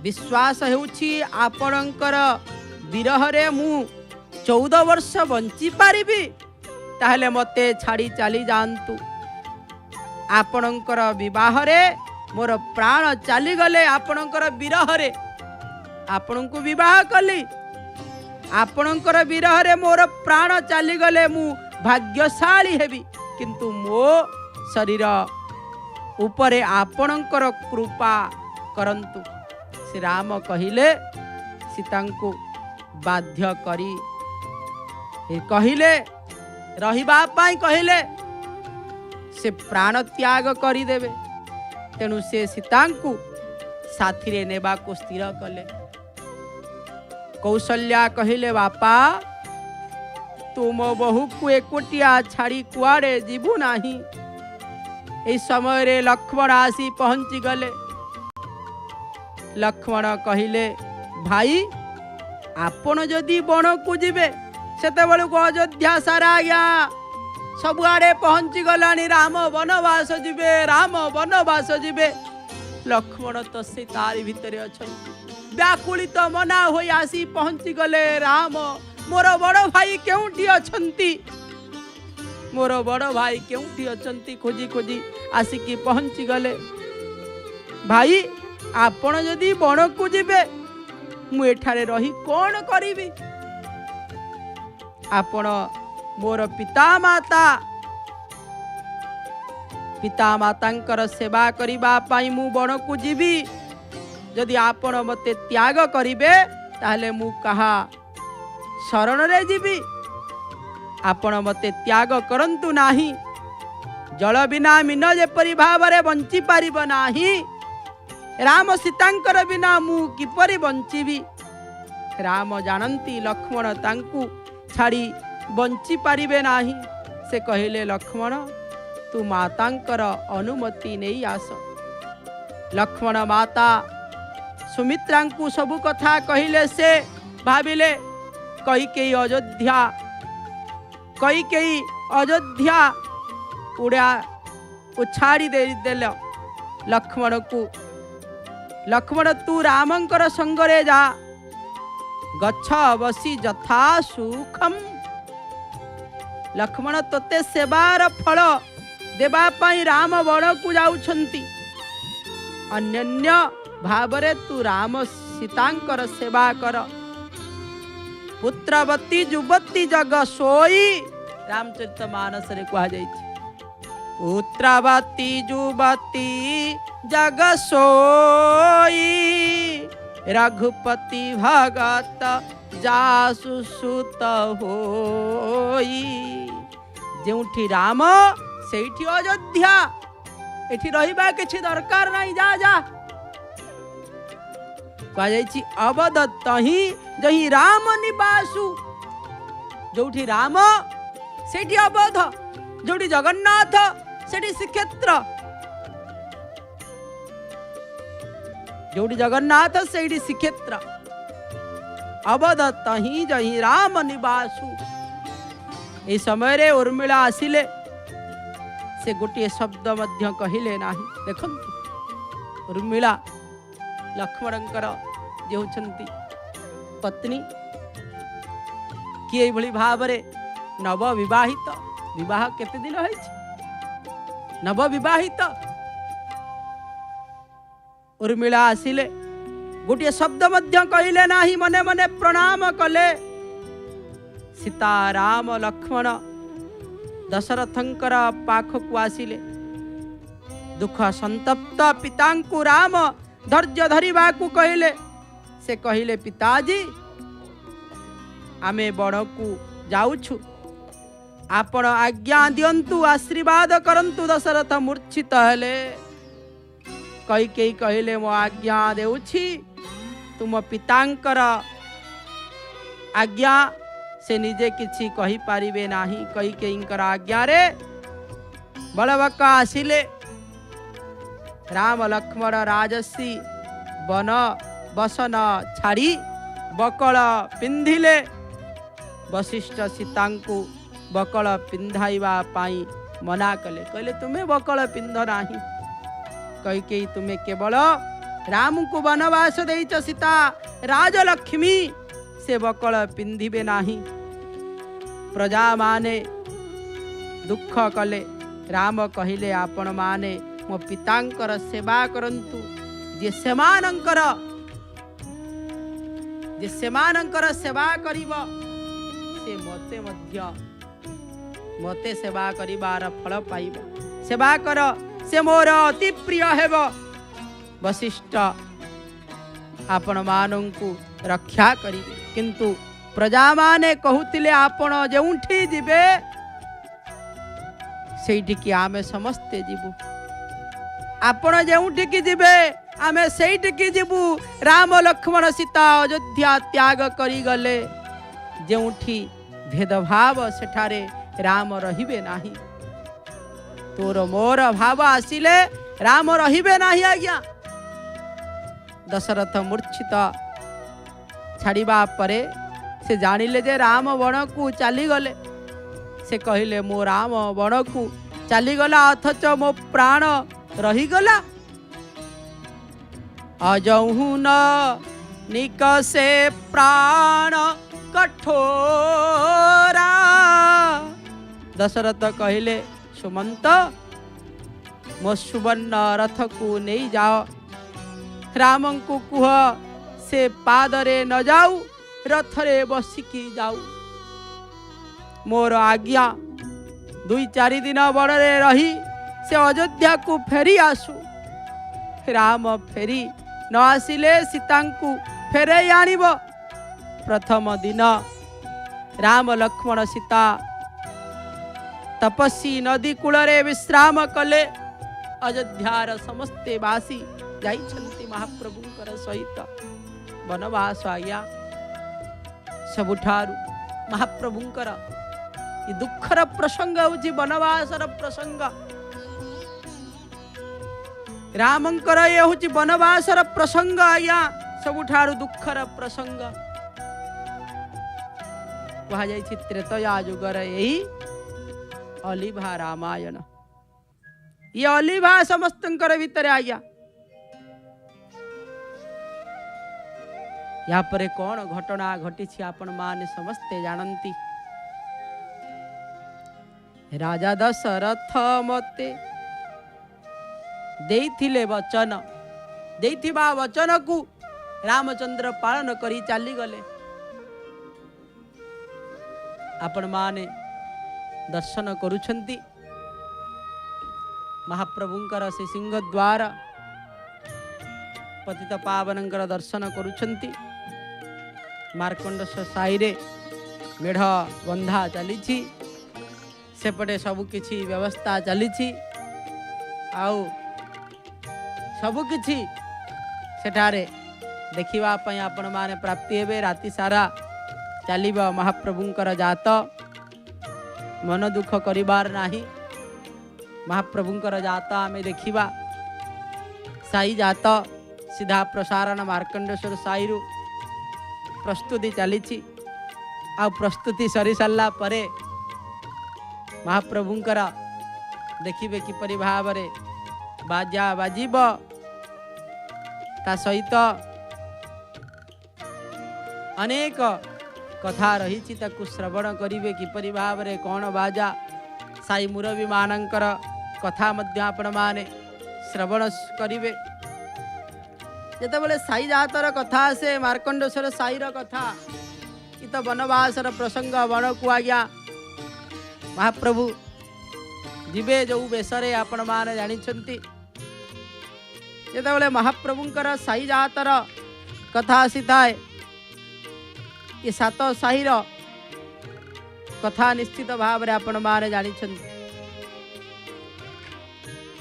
विश्वास हेउछि आपणकर विरह रे मु 14 वर्ष बंची पारिबी ताहले मते छाड़ी चली जांतु आपणकर विवाह रे मोर प्राण चली गले आपणकर विरह रे आपणको विवाह कली आपणकर विरह रे मोर प्राण चली गले मु भाग्यशाली हेबी किंतु मो शरीर उपरे आपणकर कृपा करंतु श्री राम कहिले सीता को बाध्य करी कहिले रहिबा पाई कहिले से प्राण त्याग करी देबे तेणु से सीता को साथी रे नेबा को स्थिर कले कौशल्या कहिले बापा तुम बहु को एकोटिया छाड़ी कुआड़े जीवु नाही ए समय रे लक्ष्मण आसी पहुंची गले लक्ष्मण कहिले भाई आपण जदि बण को जीवे सेते बेलू को अयोध्या सारा गया सबुआड़े पहुंची गलानी राम वनवास जीवे राम वनवास जीवे लक्ष्मण तो से तारी भितर अछंती व्याकुलित मना होई आसी पहुंची गले राम मोर बड़ भाई केउठी अछंती मोर बड़ भाई केउठी अछंती खोजी खोजी आसिकी पहुंची गले भाई आपण जदि बण को जीवे मु एठारे रही कौन करिबी आपण मोर पिता मातांकर सेवा करिबा पाई मु बण को जीवी जदि आपण मते त्याग करिबे ताहले मु कहा शरण रे जीवी आपण मते त्याग करंतु नाही जल बिना मीन जेपरि भाव रे बंची पारिबो नाही राम सीतांकर बिना मु किपरि बंचीबी राम जानती लक्ष्मण तांकु छाड़ी बंची पारिबे नाही से कहिले लक्ष्मण तू मातांकर अनुमति नहीं आस लक्ष्मण माता सुमित्रा को सबु कथा कहिले से भाविले कैकेयी अयोध्या उड़ा उछाड़ी देल लक्ष्मण को लक्ष्मण तू रामंकर संगरे जा गच्छ बसी जथा सुखम लक्ष्मण तोते सेवार फल देबा पाई राम बण को जाउछंती अन्यन्य भावरे तू राम सीतांकर सेवा कर पुत्रवती जुवती जग सोई रामचरितमानस रे कहा जाइछि पुत्रवती जुवती जग सोई रघुपति भगत जासु सुत होई जेउठी राम सेठी अयोध्या एठी रहिबा किछि दरकार नहीं जा जा कहा जाइछि अवध तही जही राम निवासु जोठी राम सेठी अवध जोठी जगन्नाथ सेठी श्रीक्षेत्र जोड़ी जगन्नाथ सेठी श्रीक्षेत्र अवध तही जही राम निवासु ए समय रे उर्मिला आसिले से गोटे शब्द मध्य कहिले नाही देखंतु उर्मिला लक्ष्मणंकर जे होचंती पत्नी किए भली भाव रे नव विवाहित विवाह केते दिन होइछि नव विवाहित उर्मिला आसिले गोटे शब्द मध्य कहिले नाही मने मने प्रणाम कले सीता राम लक्ष्मण दशरथंकर पाखकु आसिले दुख संतप्त पितांकु राम धैर्य धरिबाकु कहिले से कहिले पिताजी आमे बणकु जाउछु आपण आज्ञा दियंतु आशीर्वाद करंतु दशरथ मूर्छित हेले कैकेयी कहिले मो आज्ञा देउछि तुम पितांकर आज्ञा से निजे किछि कहि पारिबे नाही कैकेयींकर आज्ञा रे बलवक आसिले राम लक्ष्मण राजसी वन बसन छाड़ी बकल पिंधिले वशिष्ठ सीतांकु बकल पिंधाइबा पाई मना कले कहले तुम्हें बकल पिंध नाही कैकेयी तुम्हें केवल राम को वनवास देइच सीता राजलक्ष्मी से बकल पिंधिबे नाही प्रजा माने दुख कले राम कहिले आपण माने मो पितांकर सेवा करंतु जे सेमानंकर सेवा करिब से मते मध्य मते सेवा करिबार फल पाइब सेवा कर से मोर अति प्रिय हेब वशिष्ठ आपण मानंकु रक्षा करिबे किंतु प्रजा माने कहूतिले आपण जेउठी जिबे सेठी की आमे समस्ते जिबु आपण जेउठी की जिबे आमे सेठी की जिबु राम लक्ष्मण सीता अयोध्या त्याग करी गले जेउठी भेदभाव सेठारे राम रहिबे नाही तोर मोर भाव आसिले राम रहिबे नाही आज्ञा दशरथ मूर्छित छाड़िबा परे से जानिले जे राम वन को चली गले से कहिले मो राम वन को चली गला अथच मो प्राण रही गला अजहु न निकसे प्राण कठोरा दशरथ कहिले सुमंत मो सुवर्ण रथ को नहीं जाओ राम को कुह से पादरे न जाऊ रथरे बसिकी जाऊ मोर आज्ञा 2-4 दिन बड़े रही से अयोध्या को फेरी आसु राम फेरी न आसिले सीता को फेरे आनिब प्रथम दिन राम लक्ष्मण सीता तपस्वी नदी कूलरे विश्राम कले अयोध्यार समस्ते बासी जाइछन्ति महाप्रभुंकर सहित वनवास आज्ञा सबुठारु महाप्रभुंकर ये दुखर प्रसंग होछि वनवासर प्रसंग रामंकर ये होछि वनवासर प्रसंग आज्ञा सबुठारु दुखर प्रसंग कहा जाइछि त्रेतया युगर यही अलिभा रामायण ये अलिभा समस्तंकर भितर आज्ञा या परे कौन घटना घटी आपण माने समस्ते जानती राजा दशरथ मते देइथिले वचन देइथिबा वचन को रामचंद्र पालन करी चाली गले आपण माने दर्शन करुछंती महाप्रभुंकर से सिंह द्वार पतित पावनंकर दर्शन करुछंती मार्कंड साई रे मेढ़ बंधा चली सेपटे सबुकिछि व्यवस्था चली आउ सबुकिछि सेठारे देखिबा पई आपण माने प्राप्ति हेबे राति सारा चलिबा महाप्रभुंकर जात मन दुख करिबार नाही महाप्रभुंकर जात आमे देखिबा साई जात सीधा प्रसारण मार्कंडेश्वर साई रु प्रस्तुति चली आ प्रस्तुति सरी सारा परे महाप्रभुंकर देखिबे किपरि भाव रे बाजा बाजिब ता सहित अनेक कथा रही ताकू श्रवण करिवे किपरि भाव रे कौन बाजा साई मुरबी मानकर कथा मध्य आपण माने श्रवण करिवे। जेतेबेले साई जातर कथा आसे मार्कंडेश्वर साईर कथा इ तो वनवासर प्रसंग बण को आज्ञा महाप्रभु जीवे जो बेसरे आपण माने जानिछंती। जेतेबेले महाप्रभुंकर साई जातर कथा आसी थाए ये सात साईर कथा निश्चित भाव रे आपण माने जानिछंती।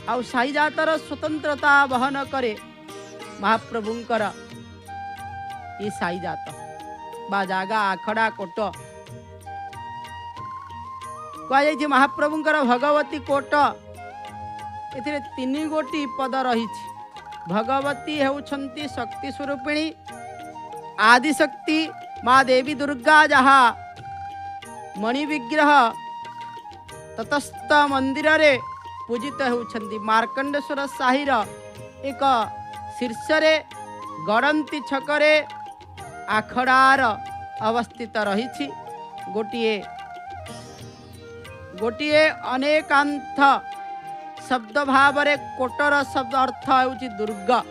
आउ साई जातर स्वतंत्रता वहन करे महाप्रभुंकर ये साई जात बा जागा आखड़ा कोट कह महाप्रभुंकर भगवती कोट ए तीन गोटी पद रही। भगवती हेउछंती शक्ति स्वरूपिणी आदिशक्ति माँ देवी दुर्गा जहा मणि विग्रह ततस्थ मंदिर रे पूजित हेउछंती। मार्कंडेश्वर साहिर एक शीर्ष रे गड़ंती छकरे आखड़ार अवस्थित रही। गोटिए गोटिए अनेकांत शब्द भाव रे कोटर शब्द अर्थ हेउछि दुर्गा।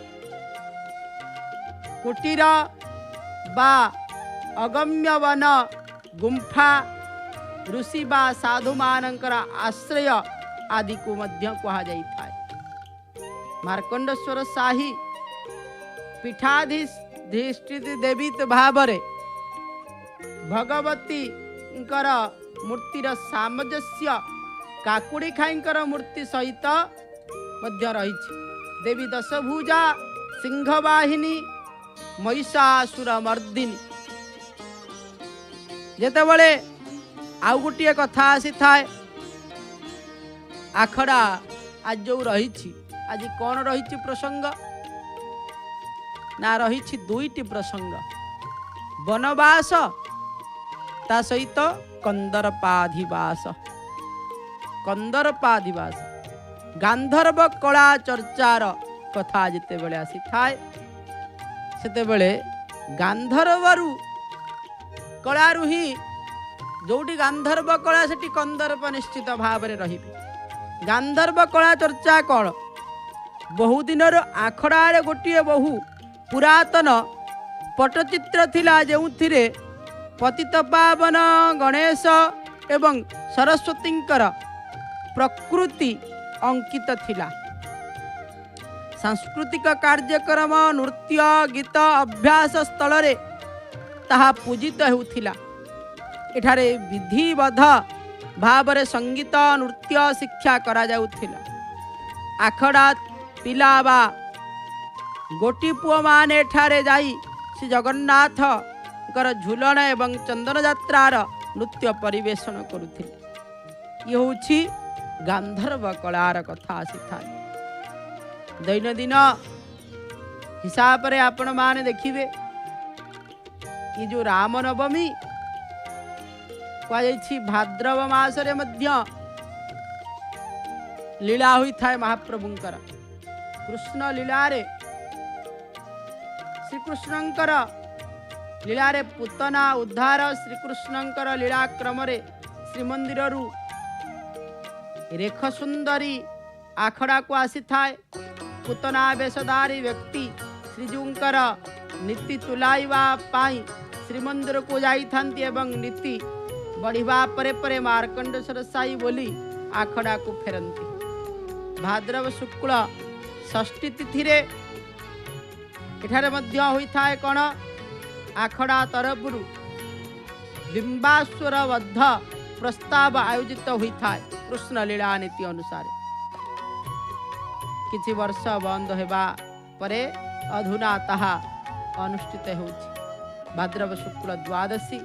कुटीर बा अगम्य वन गुंफा ऋषि बा साधु मानकर आश्रय आदि को मध्य कहा जाई थाए। मार्कंडेश्वर साही पीठाधीष्ठित देवी भाव रे भगवती मूर्तिर सामंजस्य काकुड़ी खाईंकर मूर्ति सहित मध्य रही। देवी दशभुजा सिंहवाहिनी महिषासुर मर्दिनी। जेतेबेले आउ गोटे कथा आसी थाए आखड़ा आज जो रही आज कौन रही प्रसंग ना रही दुईटी प्रसंग वनवास ता सहित कंदर्पाधिवास। कंदर्पाधिवास गांधर्व कला चर्चार कथा जितेबेले आसी थाए सेतेबेले गांधर्वरु कलारु ही जोटी गांधर्व कला सेठी कंदर्प निश्चित भाव में रही। गांधर्व कला चर्चा कौन बहु दिनर आखड़ारे गोटे बहु पुरातन पटचित्र थिला जेउथिरे पतित पावन गणेश एवं सरस्वतींकर प्रकृति अंकित थिला। सांस्कृतिक कार्यक्रम नृत्य गीत अभ्यास स्थल रे ताहा पूजित हेउथिला। एठारे विधिबद्ध भाव रे संगीत नृत्य शिक्षा करा जाउथिला। आखड़ा पिला बा गोटी पुओ माने एठारे जाई श्री जगन्नाथ कर झुलन एवं चंदन यात्रार नृत्य परिवेषण करुथिले। ये होछि गांधर्व कलार कथा आसी थाए। दैनंदिन हिसाब रे आपण माने देखिबे ये जो रामनवमी कह भाद्रव मासरे मध्य लीला हुई थाए महाप्रभुंकर। कृष्ण लीला रे श्रीकृष्णंकर लीला रे पूतना उद्धार श्रीकृष्णंकर लीला क्रम रे श्रीमंदिर रु रेख सुंदरी आखड़ा को आसी थाए। पूतना वेशधारी व्यक्ति श्रीजूंकर नीति तुलाइवा पाई श्रीमंदिर को जाई थांती एवं नीति बढ़िबा परे परे मार्कंडेश्वर साई बोली आखड़ा को फेरंती। भाद्रव शुक्ल षष्ठी तिथि रे एठारे मध्य होई थाए कोन आखड़ा तरफरु बिंबासुर वध प्रस्ताव आयोजित होई थाए। कृष्ण लीला नीति अनुसार किछि वर्ष बंद हेबा परे अधुना ताहा अनुष्ठित होउछि। भाद्रव शुक्ल द्वादशी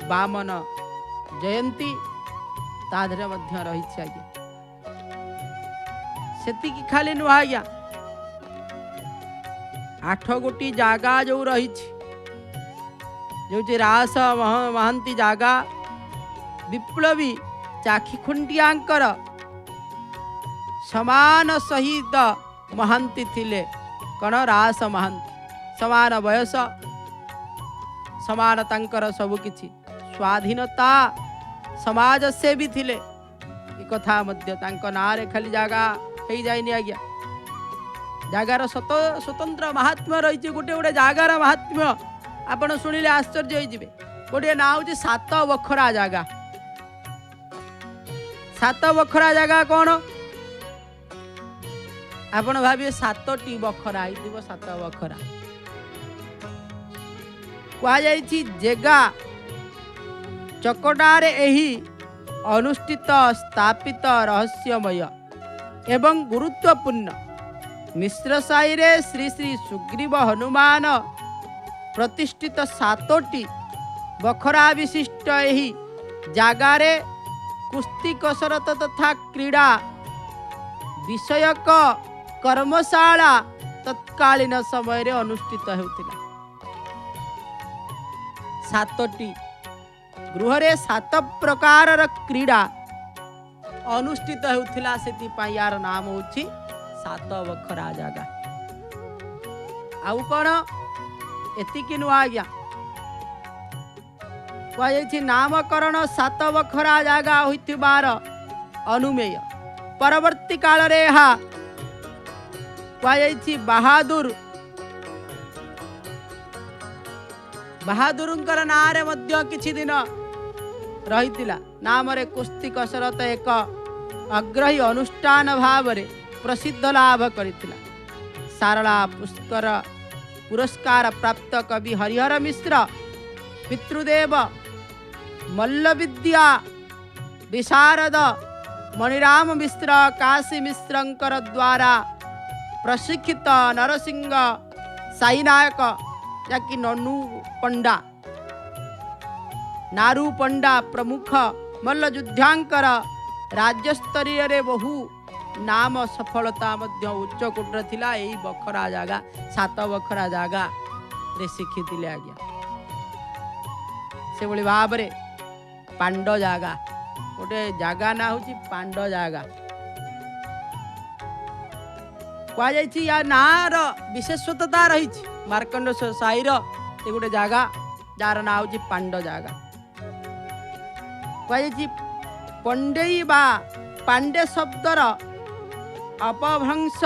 वामन जयंती ताधरे मध्य रही आज्ञा। सेतिकी खाली नुह आज्ञा 8 गोटी जागा जो रही जो रास महांती जागा विप्लवी चाखीखुंडियांकर समान सहित महांती थिले। कण रास महांती समान वयस समान तांकर सब किछि स्वाधीनता समाज से भी थिले। कथा मध्य तांको नारे खाली जागा हो जाए आज्ञा जगार स्वतंत्र महात्म्य रही गोटे गोटे जगार महात्म्य आपण शुणिले आश्चर्य होइजिबे। गोटे ना हूँ सात बखरा जगह। सात बखरा जगह कौन आपण भाविए 7टी बखरा हो 7 बखरा कहुई जेगा चकटारे एही अनुष्ठित स्थापित रहस्यमय एवं गुरुत्वपूर्ण मिश्र साई रे श्री श्री सुग्रीव हनुमान प्रतिष्ठित 7टी बखरा विशिष्ट एही जागारे कुस्ती कसरत तथा क्रीड़ा विषयक कर्मशाला तत्कालीन समय रे अनुष्ठित होतिला। 7टी गृह रे 7 प्रकार क्रीड़ा अनुष्ठित होतिला सेति पई यार नाम होछि 7 बखरा जागा। आउ कोन एतिकी नु आज्ञा कहुई नामकरण 7 बखरा जागा होइतिबार अनुमेय परवर्ती काल रे हा कहुई बहादुरंकर नारे मध्य किछि दिन रहितिला। नाम रे कुस्ती कसरत एक अग्रही अनुष्ठान भाव रे प्रसिद्ध लाभ करितिला। सारला पुष्कर पुरस्कार प्राप्त कवि हरिहर मिश्र पितृदेव मल्लविद्या विशारद मणिराम मिश्र काशी मिश्रंकर द्वारा प्रशिक्षित नरसिंह साई नायक जाकि ननु पंडा नारू पंडा प्रमुख मल्लयुद्धांकर राज्यस्तरीय रे बहु नाम सफलता मध्य उच्च कोटर थिला। एई बखरा जागा 7 बखरा जागा रे शिखिथिले आज्ञा। से भली भाव रे पांड जागा गोटे जागा ना होची पांड जागा कहुई या नार विशेषता रही मार्कंड साईर ये गोटे जागा जार ना होची पांड जागा। कहुई पंडेई बा पांडे शब्दर अपभ्रंश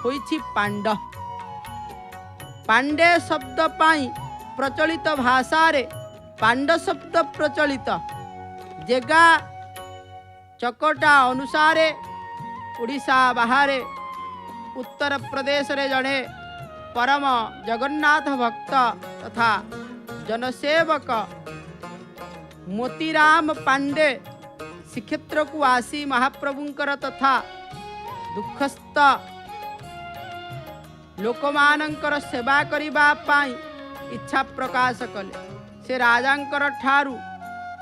होइछि पांड। पांडे शब्द पाई प्रचलित भाषा रे पांड शब्द प्रचलित जेगा चकटा अनुसारे उड़ीसा बाहर उत्तर प्रदेश रे जड़े परम जगन्नाथ भक्त तथा जनसेवक मोतीराम पांडे श्रीक्षेत्र को आसी महाप्रभुंकर तथा दुखस्थ लोकमानंकर सेवा करिबा पाई इच्छा प्रकाश कले। से राजांकर ठारू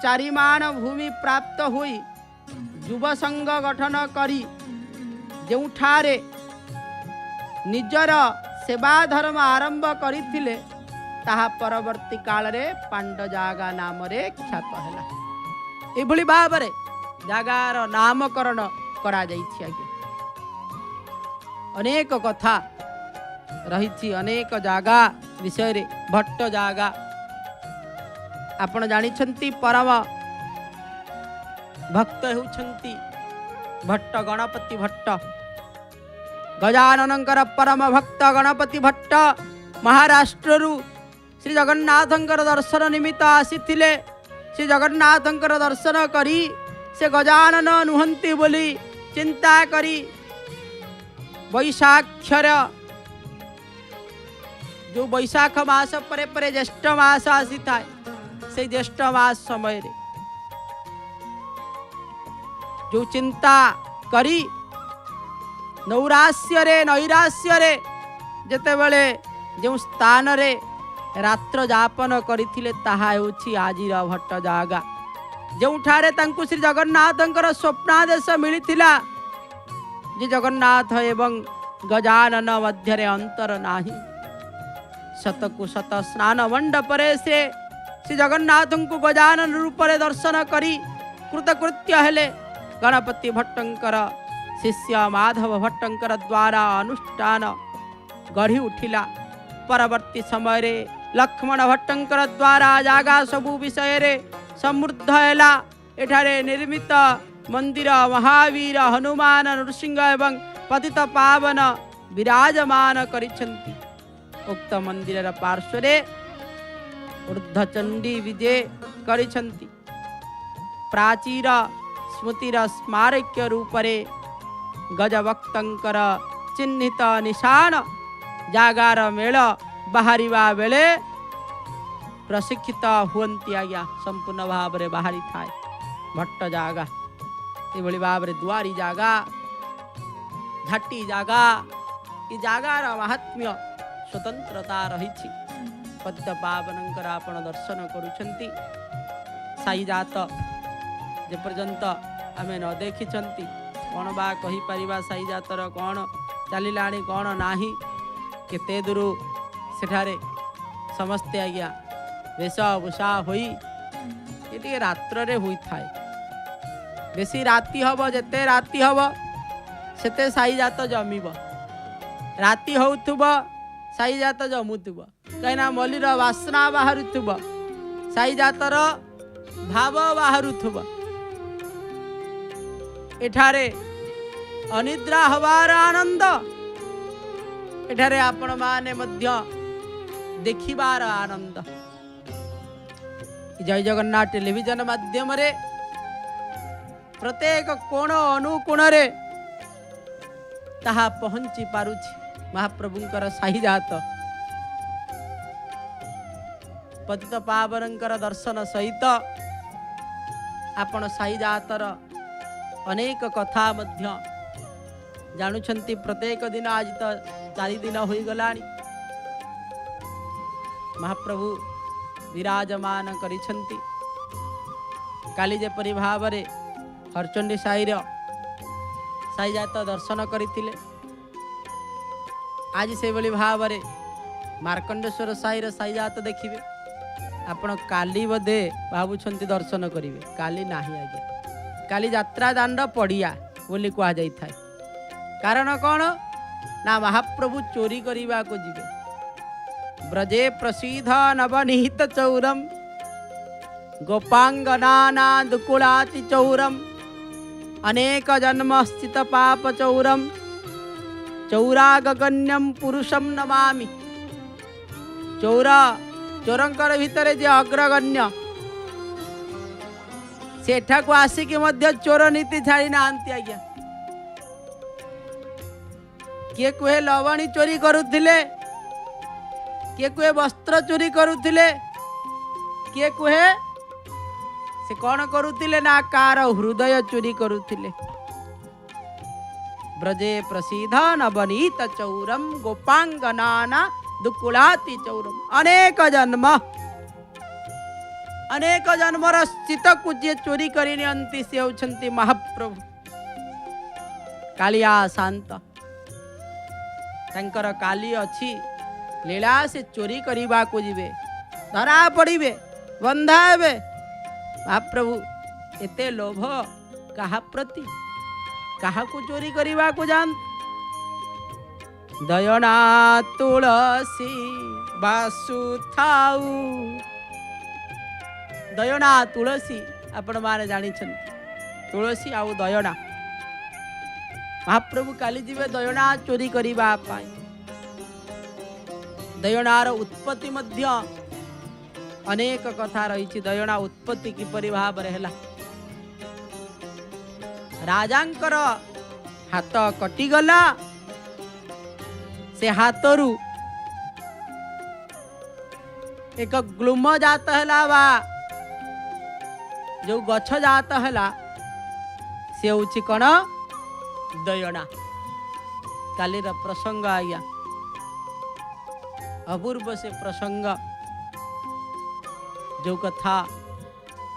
चारिमान भूमि प्राप्त हुई युव संघ गठन करी जोठारे निजर सेवा धर्म आरंभ करथिले ताहा परवर्ती काल रे पांड जागा नाम रे ख्यात हैला। एभली भाव रे जागार नामकरण करा जाइछि। आगे अनेक कथा रही अनेक जागा विषय रे भट्ट जागा आपण जानिछंती परम भक्त हेउछंती भट्ट गणपति भट्ट गजाननंकर परम भक्त गणपति भट्ट महाराष्ट्ररू श्री जगन्नाथंकर दर्शन निमित्त आसीथिले। श्री जगन्नाथंकर दर्शन करी से गजानन नुहंती बोली चिंता करी वैशाख्यर जो वैशाख मास परे परे ज्येष्ठ मास आसी था से ज्येष्ठ मास समय रे जो चिंता करी नैराश्य रे जेते बेले जो स्थान रे रात्र जापन करथिले ताहा हेउछि आजिर भट्ट जागा। जोठारे तांकु श्री जगन्नाथंकर स्वप्नादेश मिलिथिला जे जगन्नाथ एवं गजानन मध्य रे अंतर नाही। शतकु शत स्नान मंडपरे से श्री जगन्नाथ को गजानन रूप रे दर्शन करी कृतकृत्य हेले। गणपति भट्टंकर शिष्य माधव भट्टंकर द्वारा अनुष्ठान गढ़ी उठिला। परवर्ती समय रे लक्ष्मण भट्टंकर द्वारा जागा सबु विषय रे समृद्ध हैला। एठारे निर्मित मंदिर महावीर हनुमान नृसिंह एवं पतित पावन विराजमान करिछन्ति। उक्त मंदिर पार्श्वरे ऊर्ध्वचंडी विजे करिछन्ति। प्राचीर स्मृतिर स्मारक्य रूपरे गजभक्तंकर चिन्हित निशान जागार मेल बाहरिबा बेले प्रशिक्षित हुअन्ति आज्ञा संपूर्ण भाव में बाहरी थाए भट्ट जागा ये भाव में दुआरी जागा घाटी जागा ये जागार महात्म्य स्वतंत्रता रही। पतित पावनंकर आपण दर्शन करुछन्ति। साई जात जे पर्यंत आमे न देखिछन्ति कौन बा कही परिबा साई जातर कौन चलिलाणी कौन नाही केते दूर सेठारे समस्ते आज्ञा वेशभूषा होई ये रात्र रे हुई थाए। बेसी राति हब जेते राति हब सेते साई जात जमीब। राति होउथुब साई जात जमुथुब कहीं मलिर वासना बाहरुथुब साई जातर भाव बाहरुथुब। एठारे अनिद्रा हवार आनंद एठारे आपण माने मध्य देखिबार आनंद। जय जगन्नाथ टेलीविजन माध्यम रे प्रत्येक कोण अनुकोण रे ताहा पहुंची पारुछि महाप्रभुंकर साही जात पतित पावनंकर दर्शन सहित आपण साही जातर अनेक कथा मध्य जानुछन्ति। प्रत्येक दिन आज तो 4 दिन हो गलानी महाप्रभु विराजमान करिछन्ति। काली जेपरि भाव रे हरचंडी साईर साई जात दर्शन करथिले आज से भली भाव रे मार्कंडेश्वर साईर साई जात देखिबे। आपण काली बदे भावुछन्ति दर्शन करिवे काली नाही आगे काली यात्रा दांड पड़िया बोली कह जाई थाए। कारण कौन ना महाप्रभु चोरी करने को जीवे। ब्रजे प्रसिद्ध नवनिहित चौरम गोपांगना दुकुलाति चौरम अनेक जन्म स्थित पाप चौरम चौरागगण्यम पुरुषम नमामि। चौरा चोरंकर भितर जे अग्रगण्य सेठा को आसिकी मध्य चोर नीति छाड़ी ना आज्ञा। किए कुहे लवणी चोरी करुथिले किए कुहे वस्त्र चोरी करुथिले किए कुहे से कौन करुथिले ना कार हृदय चोरी करुथिले। ब्रजे प्रसिद्ध नवनीत चौरम गोपांगना दुकुलाति चौरम अनेक जन्मर स्थित को जे चोरी करि नियंती से होछन्ति महाप्रभु। कालिया शांत तंकर काली अछि लीला से चोरी करिबा को जीवे धरा पड़िबे बंधा हेबे। महाप्रभु एते लोभ कहा प्रति कहा को चोरी करिबा को जान। दयना तुलसी बासु थाऊ दयना तुलसी आपण माने जानी तुलसी आउ दयना महाप्रभु काली जीवे दयना चोरी करिबा पाई। दयनार उत्पत्ति मध्य अनेक कथा रही। दयना उत्पत्ति किपरि भाव रे हैला। राजांकर हाथ कटिगला से हाथरू एक ग्लूम जात हैला बा जो गछ जात हैला से होछि कण दयना। कालीर प्रसंग आज्ञा अपूर्व से प्रसंग जो कथा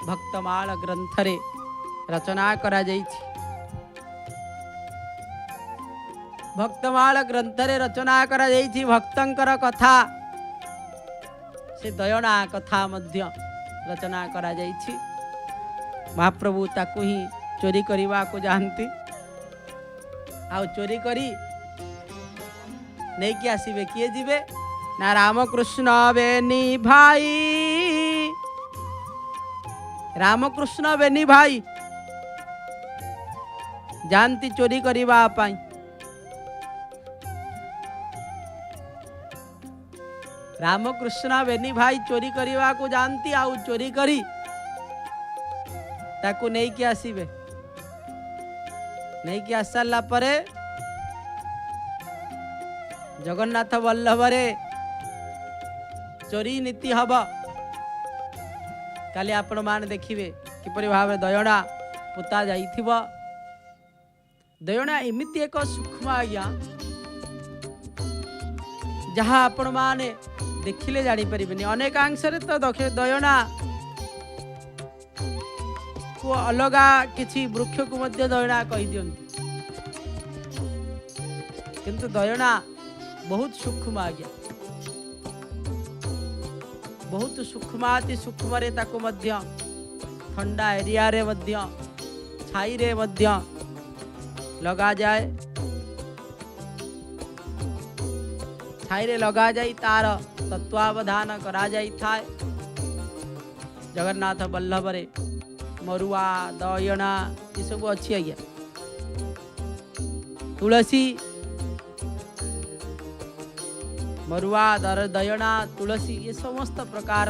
भक्तमाल ग्रंथ रे रचना करा जाइछि। भक्तमाल ग्रंथ रे रचना करा जाइछि भक्तंकर कथा से दयना कथा मध्य रचना करा जाइछि। महाप्रभु ताकू ही चोरी करने को जानती आ चोरी करी नहीं कि आसबे किए जीवे ना रामकृष्ण बेनी भाई रामकृष्ण बेनी भाई जानती चोरी करबा पाई। रामकृष्ण बेनी भाई चोरी करने को जानती आउ चोरी करी ताकू नहीं कि आसीबे। नहीं कि आस सारा परे जगन्नाथ वल्लभ रे चोरी नीति हब। काली आपण मान देखिबे किपरि भाव दयणा पुता जाइथिबो। दयणा एमिति एक सूक्ष्म आज्ञा जहाँ आपण माने देखिले जानी परिबेनी। अनेकांश रे तो दयणा को अलगा किछि वृक्ष को मध्य दयणा कहि दियंती, किंतु दयणा बहुत सूक्ष्म आज्ञा, बहुत सूक्ष्माति सूक्ष्म रे ताको मध्य ठंडा एरिया रे मध्य छाई रे मध्य लगा जाए। छाई रे लगा जाई तार तत्वावधान करा जाई थाए। जगन्नाथ वल्लभ रे मरुआ दयणा ये सब अच्छी आज्ञा। तुलसी मरुआ दयणा तुलसी ये समस्त प्रकार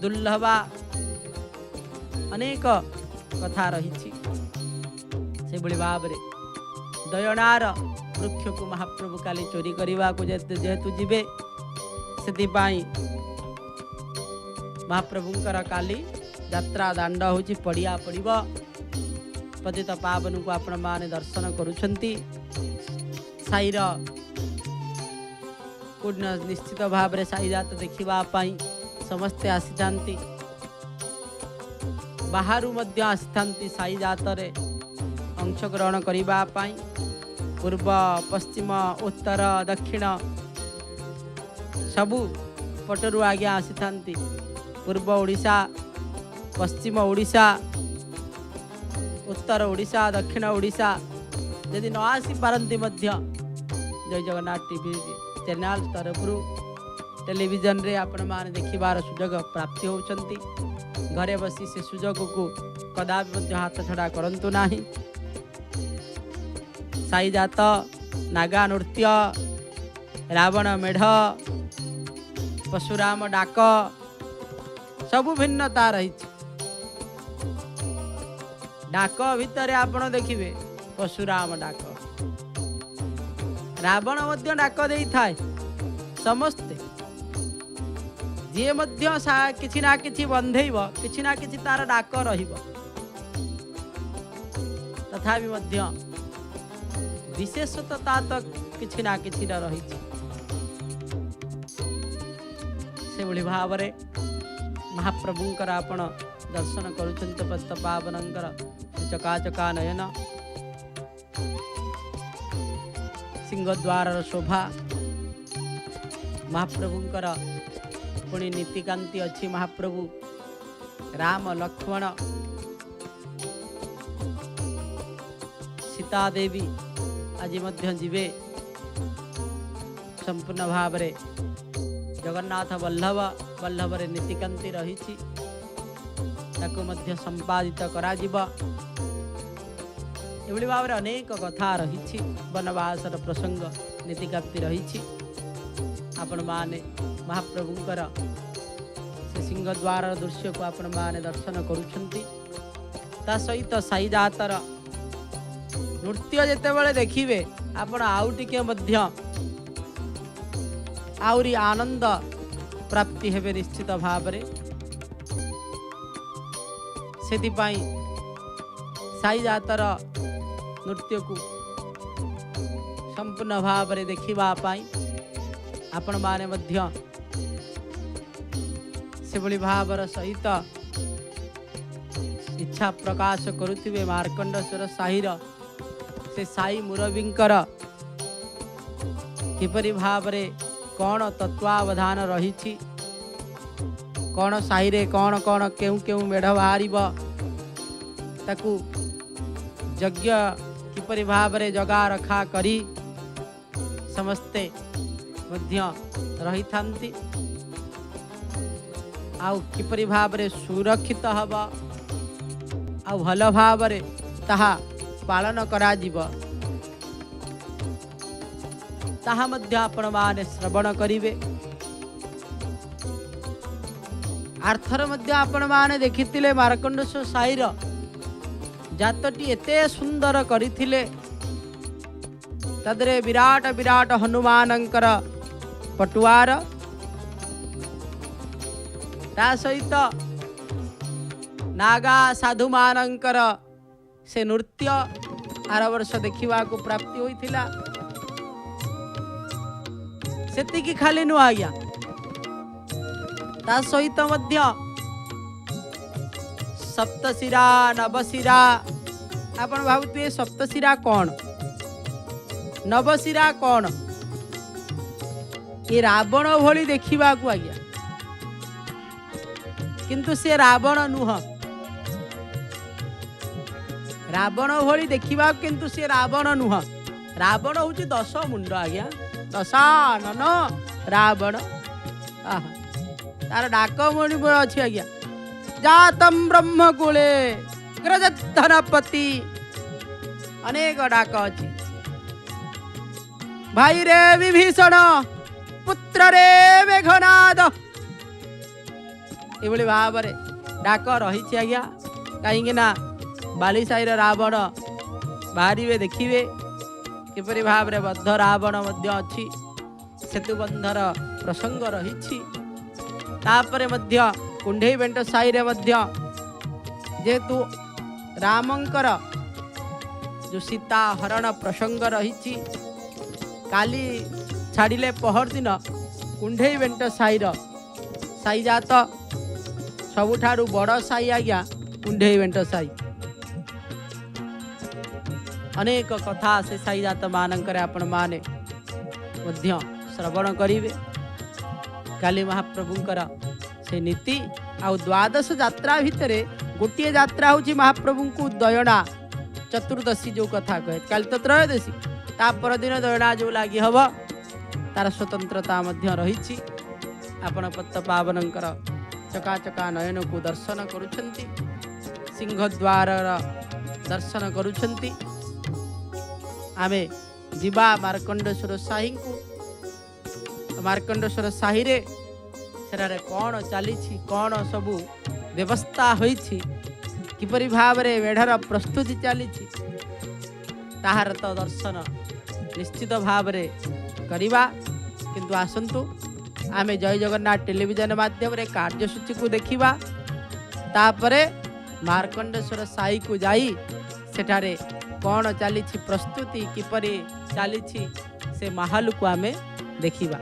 दुर्लभा अनेक कथा रही। से भली भाव रे दयणार वृक्ष को महाप्रभु काली चोरी करने को जेहेतु जीवे से महाप्रभुंकर काली यात्रा दांड होची पड़िया पड़िब। पतित पावन को आपण माने दर्शन करुछंती। साईर को निश्चित भाव रे साई जात देखिबा पाई समस्ते आसीथांती। बाहरु मध्य आसीथांती साई जात रे अंशग्रहण करिबा पाई। पूर्व पश्चिम उत्तर दक्षिण सबु पटरु आज्ञा आसीथांती। पूर्व ओडिशा पश्चिम ओडिशा उत्तर ओडिशा दक्षिण ओडिशा यदि न आसी पारंती मध्य जय जगन्नाथ टीवी चैनल तरफ टेलीविजन रे आपण माने देखिबार सुजोग प्राप्ति होउचंती। घरे बसी से सुजोग को कदापि मध्य हाथ छड़ा करंतु नाही। साई जात नागा नृत्य रावण मेढ़ परशुराम डाक सबु भिन्नता रही। डाक भितर आपण देखिबे परशुराम डाक, रावण मध्य डाक देई थाए। समस्ते जे मध्य किछि ना किछि बंधेइब किछि ना किछि तार डाक रहिब। तथापि मध्य विशेषता तो किछि ना किछि रही। से भली भाव रे महाप्रभुंकर आपण दर्शन करुछंत। पत पावनंकर चकाचका नयन सिंहद्वार शोभा महाप्रभुंकर पुणी नीतिकांति अच्छी। महाप्रभु राम लक्ष्मण सीता देवी आज मध्य जीवे संपूर्ण भाव रे जगन्नाथ वल्लभ रे नीतिकांति रही ताको मध्य संपादित करा जिबा। एभली भाव रे अनेक कथा रही। वनवासर प्रसंग नीतिकांति रही। आपण माने महाप्रभुंकर से सिंहद्वार दृश्य को आपण माने दर्शन करुछंती। ता सहित साई जातर नृत्य जेते बेले देखिबे आपण आउ टिके मध्य आउरी आनंद प्राप्ति हेबे निश्चित भाव रे। सेति पाई साई जातर नृत्य को संपूर्ण भाव रे देखिबा पाई आपण माने मध्य से भली भावर सहित इच्छा प्रकाश करुथिबे। मार्कंडेश्वर साईर से साई मुरबींकर किपरि भाव रे कौन तत्वावधान रही, कौन साई रे कौन कौन केउ केउ मेढ़ बाहर ताकू यज्ञ किपरि भाव रे जगा रखा करी समस्ते मध्य रही थांती। आउ किपरि भाव रे सुरक्षित हबा आउ भल भाव रे ताहा पालन कराजिब ताहा मध्य आपण माने श्रवण करिवे। आर्थर मध्य आपण माने देखिथिले मार्कंडेश्वर साईर जातटी एते सुंदर करिथिले तदरे विराट विराट हनुमानंकर पटुआर ता सहित नागा साधु मानंकर से नृत्य आर वर्ष देखा प्राप्ति होइथिला। सेतिकी खाली नु आज्ञा ता सहित मध्य सप्तशिरा नवशिरा आपण भाबुथिबे सप्तशिरा कौन नवशिरा कौन ये रावण भली देखा आज्ञा किंतु से रावण नुह रावण भली देखा किंतु से रावण नुह रावण हूँ 10 मुंड आज्ञा दशानन रावण तार डाक मणि अच्छी आज्ञा जातम ब्रह्मकूले ग्रजधनपति अनेक डाक अच्छी भाई रे विभीषण पुत्र रे मेघनाद ये भाव में डाक रही आज्ञा कहीं बाली साईर रावण बाहर देखिए किपरि भाव में बद्ध रावण अच्छी सेतुबंधर प्रसंग रही कुंडे बेंट साई जेहेतु रामंकर जो सीता हरण प्रसंग रही काली छाड़िले पहर दिन कुंडे बेंट साईर साई जात सबुठारु बड़ साई आज्ञा कुंडे बेंट साई अनेक कथा से साई जात मानकर आपण माने मध्य श्रवण करिवे। काली महाप्रभुंकर से नीति आ द्वादश यात्रा भितरे गोटे यात्रा हूँ महाप्रभु को दयना चतुर्दशी जो कथा कहे काली तो त्रयोदशी ता पर दिन दयना जो लगी हम तार स्वतंत्रता मध्य रही। आपण पत्त पावनंकर चकाचका नयन को दर्शन करुछंती सिंहद्वार दर्शन करुछंती। आमे जीवा मार्कंडेश्वर साही को मार्कंडेश्वर साही रे सेरारे कौन चली कौन सबू व्यवस्था होइछि किपरि भाव रे मेढ़र प्रस्तुति चली ताहार तो दर्शन निश्चित भाव रे करिबा। किंतु आसंतु आमे जय जगन्नाथ टेलीविजन माध्यम रे कार्यसूची को देखिबा तापरे मार्कंडेश्वर साई को जाई सेठारे कौन चली प्रस्तुति किपरि चली से माहौल को आमे देखिबा।